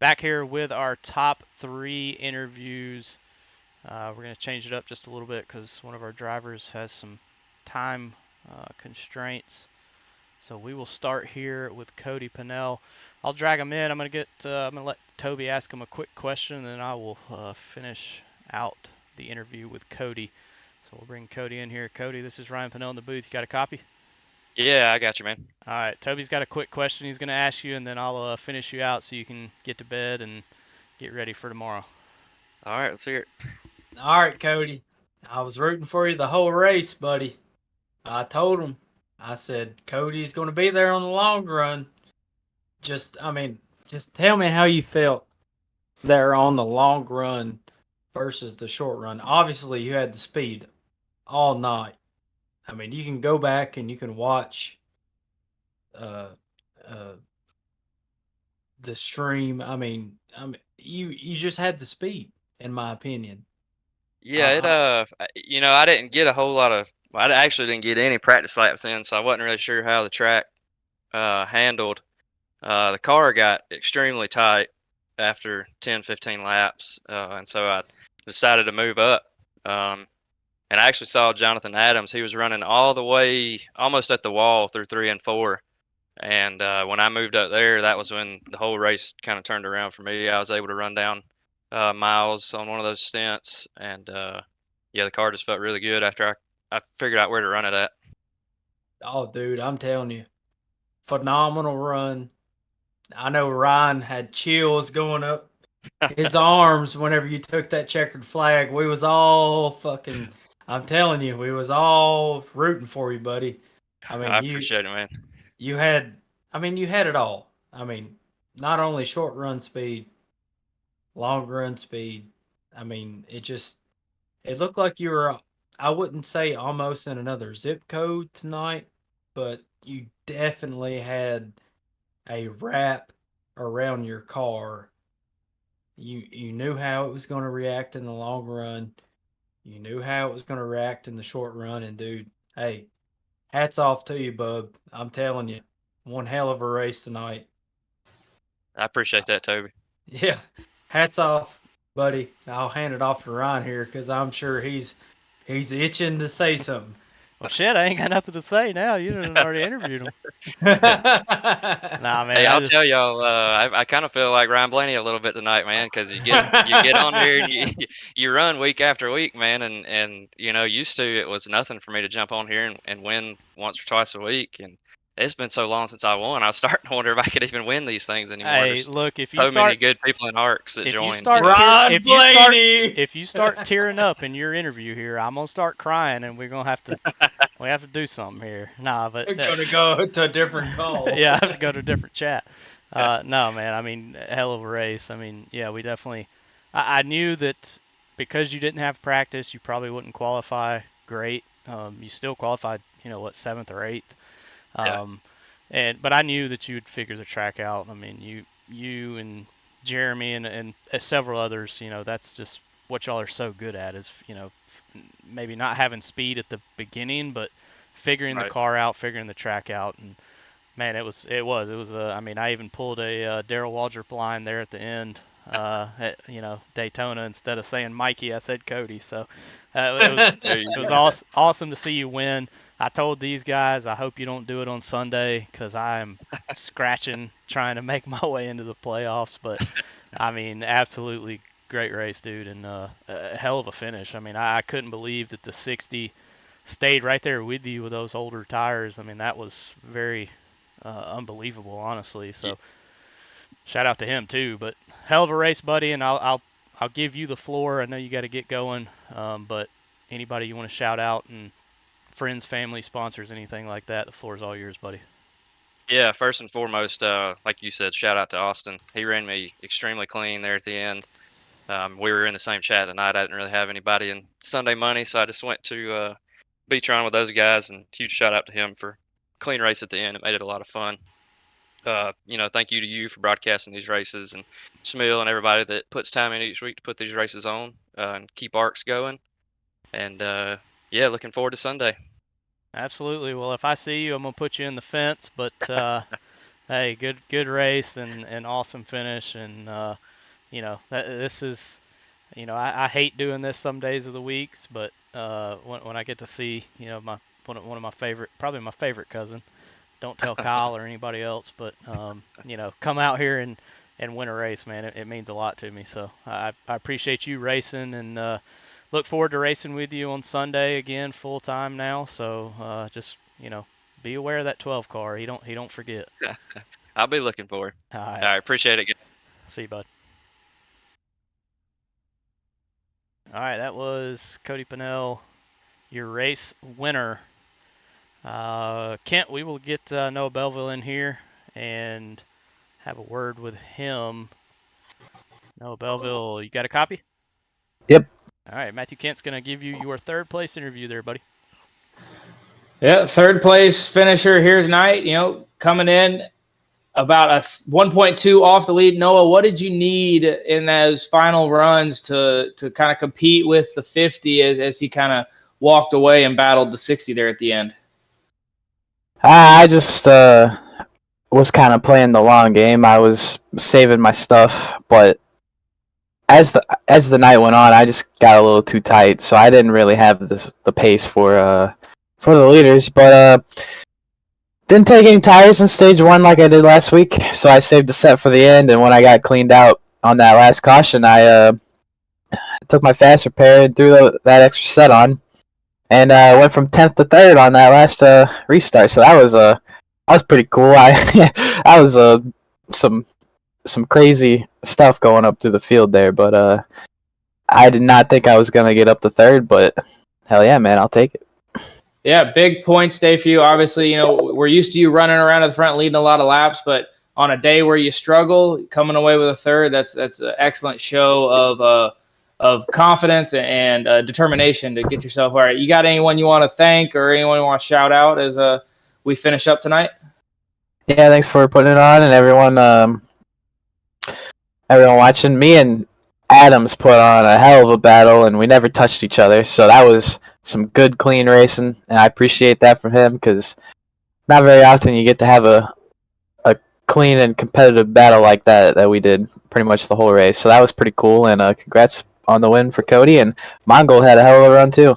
back here with our top 3 interviews. We're going to change it up just a little bit because one of our drivers has some time constraints. So we will start here with Cody Pennell. I'll drag him in. I'm gonna let Toby ask him a quick question, and then I will finish out the interview with Cody. So we'll bring Cody in here. Cody, this is Ryan Pennell in the booth. You got a copy? Yeah, I got you, man. All right, Toby's got a quick question he's gonna ask you, and then I'll finish you out so you can get to bed and get ready for tomorrow. All right, let's hear it. All right, Cody. I was rooting for you the whole race, buddy. I told him. I said, Cody's going to be there on the long run. Just tell me how you felt there on the long run versus the short run. Obviously, you had the speed all night. I mean, you can go back and you can watch the stream. I mean, you just had the speed, in my opinion. Yeah, I didn't get a whole lot of. I actually didn't get any practice laps in, so I wasn't really sure how the track handled. The car got extremely tight after 10, 15 laps, and so I decided to move up. And I actually saw Jonathan Adams. He was running all the way almost at the wall through 3 and 4. And when I moved up there, that was when the whole race kind of turned around for me. I was able to run down miles on one of those stints, and yeah, the car just felt really good after I figured out where to run it at. Oh, dude, I'm telling you, phenomenal run. I know Ryan had chills going up his arms whenever you took that checkered flag. We was all fucking. I'm telling you, we was all rooting for you, buddy. I mean, I appreciate it, man. you had it all. I mean, not only short run speed, long run speed. I mean, it looked like you were, I wouldn't say almost in another zip code tonight, but you definitely had a wrap around your car. You knew how it was going to react in the long run. You knew how it was going to react in the short run. And dude, hey, hats off to you, bub. I'm telling you, one hell of a race tonight. I appreciate that, Toby. Yeah, hats off, buddy. I'll hand it off to Ryan here because I'm sure he's itching to say something. Well, shit, I ain't got nothing to say now. You done already interviewed him. Nah, man. Hey, I'll tell y'all, I kind of feel like Ryan Blaney a little bit tonight, man, because you get on there and you run week after week, man, and used to it was nothing for me to jump on here and win once or twice a week, and it's been so long since I won. I was starting to wonder if I could even win these things anymore. Hey, There's look, if you so start, many good people in ARCS that if join. you start, Ryan Blaney! if you start tearing up in your interview here, I'm gonna start crying, and we're gonna have to do something here. Nah, but We're gonna go to a different call. yeah, I have to go to a different chat. No, man. I mean, hell of a race. I mean, yeah, we definitely. I knew that because you didn't have practice, you probably wouldn't qualify great. You still qualified, 7th or 8th. Yeah. But I knew that you'd figure the track out. I mean, you and Jeremy and several others, that's just what y'all are so good at is, maybe not having speed at the beginning, but figuring the Right. car out, figuring the track out, and man, it was. I mean, I even pulled a Darrell Waldrop line there at the end. At Daytona, instead of saying Mikey, I said Cody. So it was awesome to see you win. I told these guys, I hope you don't do it on Sunday because I am scratching trying to make my way into the playoffs. But I mean, absolutely great race, dude, and a hell of a finish. I mean, I couldn't believe that the 60 stayed right there with you with those older tires. I mean, that was very unbelievable, honestly. So shout out to him too. But hell of a race, buddy, and I'll give you the floor. I know you got to get going, but anybody you want to shout out and friends, family, sponsors, anything like that, the floor is all yours, buddy. Yeah, first and foremost, like you said, shout out to Austin. He ran me extremely clean there at the end. We were in the same chat tonight. I didn't really have anybody in Sunday money, so I just went to Beachron with those guys, and huge shout out to him for clean race at the end. It made it a lot of fun. Thank you to you for broadcasting these races, and Smil and everybody that puts time in each week to put these races on and keep ARCS going. And yeah, looking forward to Sunday. Absolutely. Well, if I see you, I'm gonna put you in the fence, but Hey, good race and awesome finish, and this is, I hate doing this some days of the weeks, but when I get to see, my one of my favorite, probably my favorite cousin. Don't tell Kyle or anybody else, but come out here and win a race, man. It means a lot to me. So I appreciate you racing, and look forward to racing with you on Sunday again, full time now. So just be aware of that 12 car. He don't forget. I'll be looking for it. All All right, right, appreciate it, guys. see you, bud. All right, that was Cody Pennell, your race winner. Kent, we will get Noah Belleville in here and have a word with him. Noah Belleville, you got a copy? Yep. All right, Matthew Kent's going to give you your third place interview there, buddy. Yeah, third place finisher here tonight. Coming in about a 1.2 off the lead. Noah, what did you need in those final runs to kind of compete with the 50 as he kind of walked away and battled the 60 there at the end? I just was kind of playing the long game. I was saving my stuff, but as the night went on, I just got a little too tight, so I didn't really have the pace for the leaders. But didn't take any tires in stage one like I did last week, so I saved the set for the end. And when I got cleaned out on that last caution, I took my fast repair and threw that extra set on, and went from 10th to 3rd on that last restart. So that was pretty cool. I was some crazy stuff going up through the field there, but I did not think I was gonna get up to 3rd. But hell yeah, man, I'll take it. Yeah, big points day for you. Obviously, we're used to you running around at the front, leading a lot of laps, but on a day where you struggle, coming away with a 3rd, that's an excellent show of confidence and determination to get yourself all right. You got anyone you want to thank or anyone you want to shout out as we finish up tonight? Yeah, thanks for putting it on, and everyone watching. Me and Adams put on a hell of a battle, and we never touched each other. So that was some good, clean racing, and I appreciate that from him because not very often you get to have a clean and competitive battle like that we did pretty much the whole race. So that was pretty cool, and congrats on the win for Cody. And Mongol had a hell of a run too.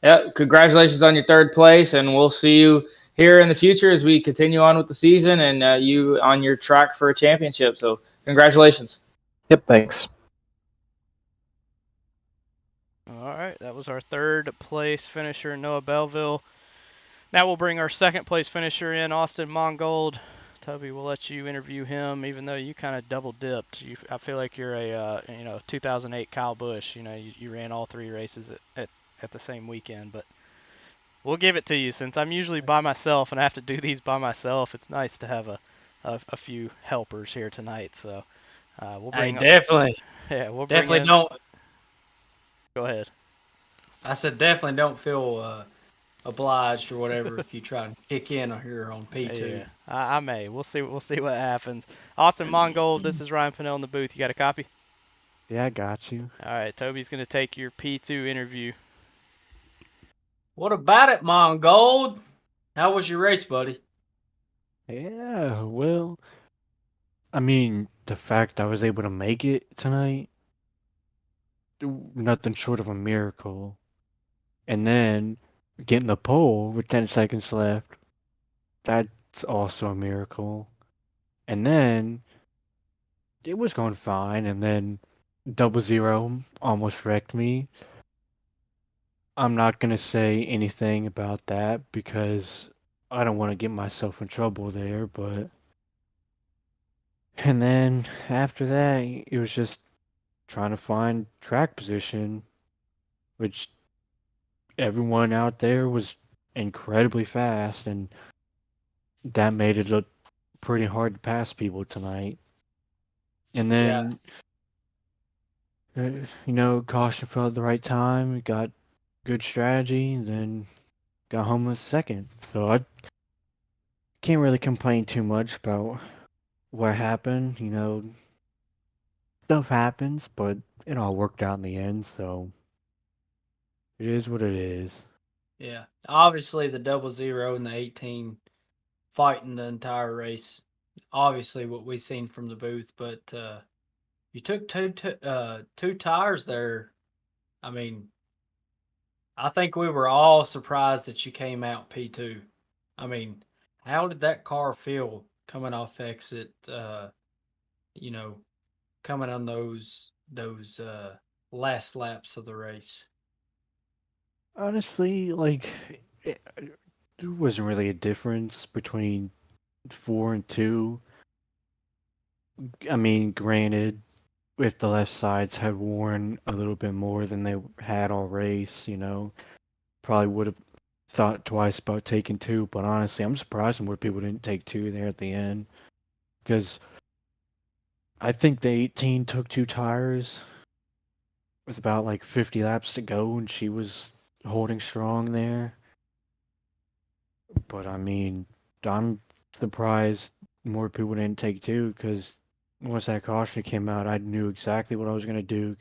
Yeah, congratulations on your 3rd place, and we'll see you here in the future as we continue on with the season and you on your track for a championship. So congratulations. Yep, thanks. All right, that was our 3rd place finisher, Noah Belleville. Now we'll bring our 2nd place finisher in, Austin Mongold. Toby, we'll let you interview him, even though you kind of double dipped. I feel like you're a 2008 Kyle Busch. You ran all 3 races at the same weekend, but we'll give it to you since I'm usually by myself and I have to do these by myself. It's nice to have a few helpers here tonight. So we'll bring. Definitely. Yeah, we'll bring Definitely in. don't. Go ahead. I said definitely don't feel obliged or whatever if you try to kick in here on P2. Yeah, I may. We'll see. We'll see what happens. Austin Mongold, this is Ryan Pennell in the booth. You got a copy? Yeah, I got you. All right, Toby's gonna take your P2 interview. What about it, Mongold? How was your race, buddy? Yeah, well, I mean, the fact I was able to make it tonight, nothing short of a miracle. And then getting the pole with 10 seconds left, that's also a miracle. And then it was going fine, and then 00 almost wrecked me. I'm not gonna say anything about that because I don't want to get myself in trouble there, but. And then after that, it was just trying to find track position, which everyone out there was incredibly fast, and that made it look pretty hard to pass people tonight. And then, caution fell at the right time, got good strategy, and then got home with 2nd. So I can't really complain too much about what happened. Stuff happens, but it all worked out in the end, so it is what it is. Yeah. Obviously, the 00 and the 18 fighting the entire race. Obviously, what we've seen from the booth, but you took two tires there. I mean, I think we were all surprised that you came out P2. I mean, how did that car feel coming off exit? You know, coming on those last laps of the race. Honestly, like, there wasn't really a difference between 4 and 2. I mean, granted, if the left sides had worn a little bit more than they had all race, probably would have thought twice about taking 2. But honestly, I'm surprised more people didn't take 2 there at the end, because I think the 18 took 2 tires with about like 50 laps to go, and she was holding strong there. But I mean, I'm surprised more people didn't take 2, because once that caution came out, I knew exactly what I was going to do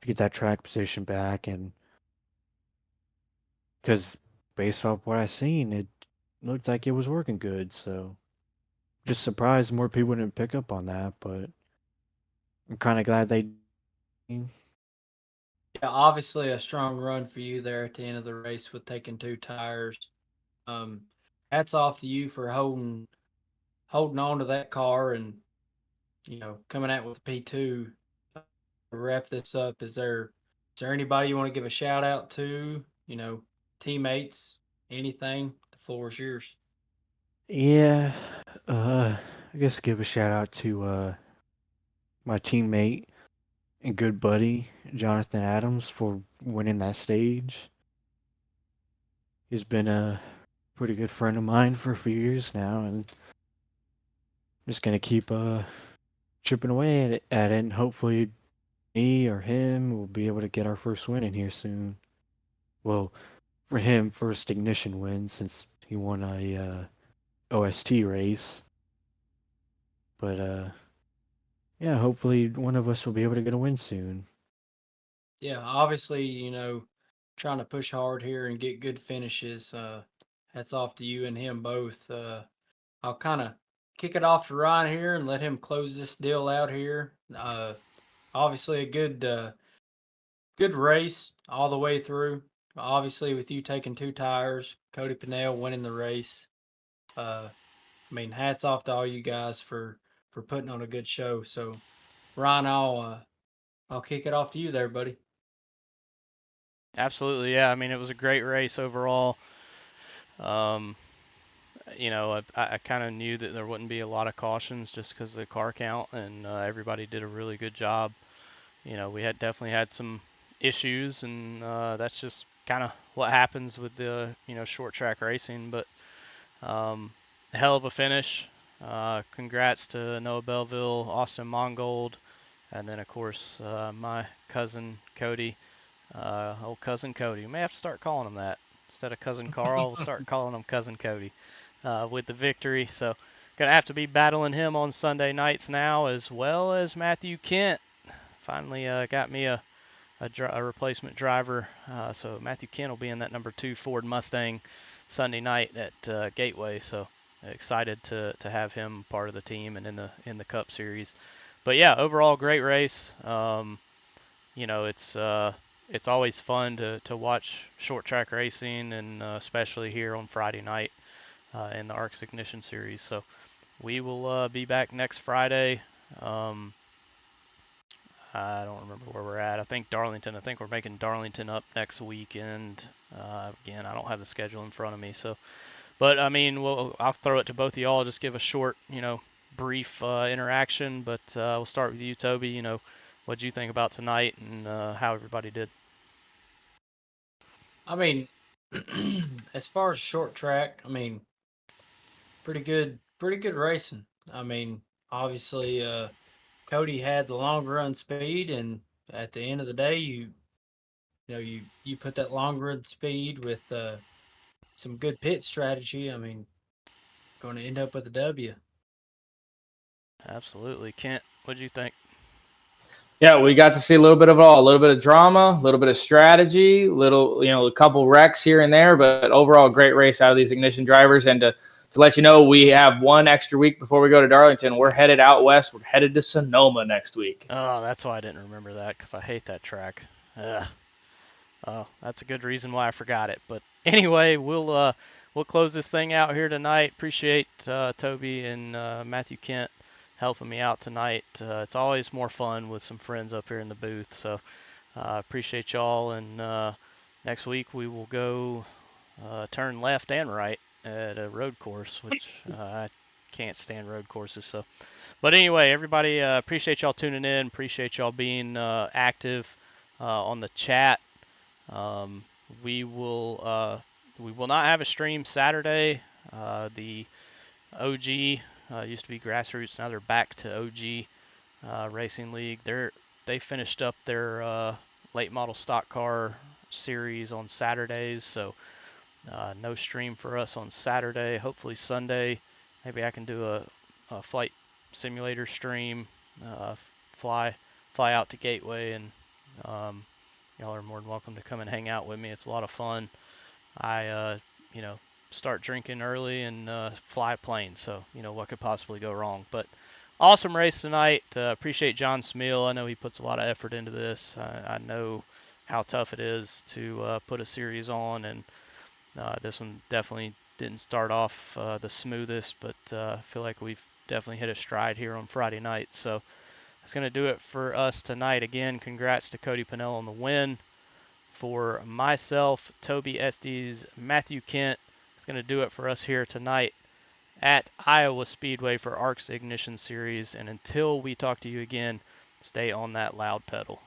to get that track position back, and because based off what I seen, it looked like it was working good. So just surprised more people didn't pick up on that, but I'm kind of glad they. Yeah, obviously a strong run for you there at the end of the race with taking two tires. Um, Hats off to you for holding on to that car and coming out with P2. To wrap this up, is there anybody you want to give a shout out to? Teammates, anything? The floor is yours. Yeah, I guess give a shout out to my teammate and good buddy Jonathan Adams for winning that stage. He's been a pretty good friend of mine for a few years now, and just gonna keep chipping away at it, and hopefully me or him will be able to get our first win in here soon. Well, for him, first ignition win since he won a OST race. But yeah, hopefully one of us will be able to get a win soon. Yeah, obviously, trying to push hard here and get good finishes. Hats off to you and him both. I'll kind of kick it off to Ryan here and let him close this deal out here. Obviously, a good race all the way through. Obviously, with you taking two tires, Cody Pinnell winning the race. Hats off to all you guys for putting on a good show. So, Ryan, I'll kick it off to you there, buddy. Absolutely, yeah. I mean, it was a great race overall. Um, I kind of knew that there wouldn't be a lot of cautions just because of the car count, and everybody did a really good job. We had definitely had some issues, and that's just kind of what happens with the short track racing. But a hell of a finish. Congrats to Noah Belleville, Austin Mongold, and then of course my cousin Cody. Old cousin Cody. We may have to start calling him that. Instead of cousin Carl, we'll start calling him cousin Cody with the victory. So gonna have to be battling him on Sunday nights now, as well as Matthew Kent. Finally got me a replacement driver. So Matthew Kent will be in that number 2 Ford Mustang Sunday night at Gateway. So excited to have him part of the team and in the Cup Series. But yeah, overall great race. It's always fun to watch short track racing, and especially here on Friday night in the ARCS Ignition Series. So we will be back next Friday. I don't remember where we're at. I think Darlington. I think we're making Darlington up next weekend. Again, I don't have the schedule in front of me. So, but I mean, I'll throw it to both of y'all. Just give a short, brief interaction. But we'll start with you, Toby. What did you think about tonight and how everybody did? As far as short track, pretty good racing. Obviously, Cody had the long run speed, and at the end of the day, you put that long run speed with some good pit strategy. Going to end up with a W. Absolutely. Kent, what did you think? Yeah, we got to see a little bit of all, a little bit of drama, a little bit of strategy, a couple wrecks here and there, but overall, great race out of these ignition drivers. And to to let you know, we have one extra week before we go to Darlington. We're headed out west. We're headed to Sonoma next week. Oh, that's why I didn't remember that, because I hate that track. Ugh. Oh, that's a good reason why I forgot it. But anyway, we'll close this thing out here tonight. Appreciate Toby and Matthew Kent helping me out tonight. It's always more fun with some friends up here in the booth. So appreciate y'all. And next week we will go turn left and right at a road course, which I can't stand road courses. So, but anyway, everybody, appreciate y'all tuning in. Appreciate y'all being active on the chat. We will not have a stream Saturday. The OG used to be Grassroots, now they're back to OG Racing League. They finished up their late model stock car series on Saturdays, so no stream for us on Saturday. Hopefully Sunday, maybe I can do a flight simulator stream. Fly out to Gateway, and y'all are more than welcome to come and hang out with me. It's a lot of fun. I start drinking early and fly a plane, so what could possibly go wrong. But awesome race tonight. Appreciate John Smeal. I know he puts a lot of effort into this. I know how tough it is to put a series on, and this one definitely didn't start off the smoothest, but I feel like we've definitely hit a stride here on Friday night. So that's going to do it for us tonight. Again, congrats to Cody Pennell on the win. For myself, Toby Estes, Matthew Kent, it's going to do it for us here tonight at Iowa Speedway for ARCS Ignition Series. And until we talk to you again, stay on that loud pedal.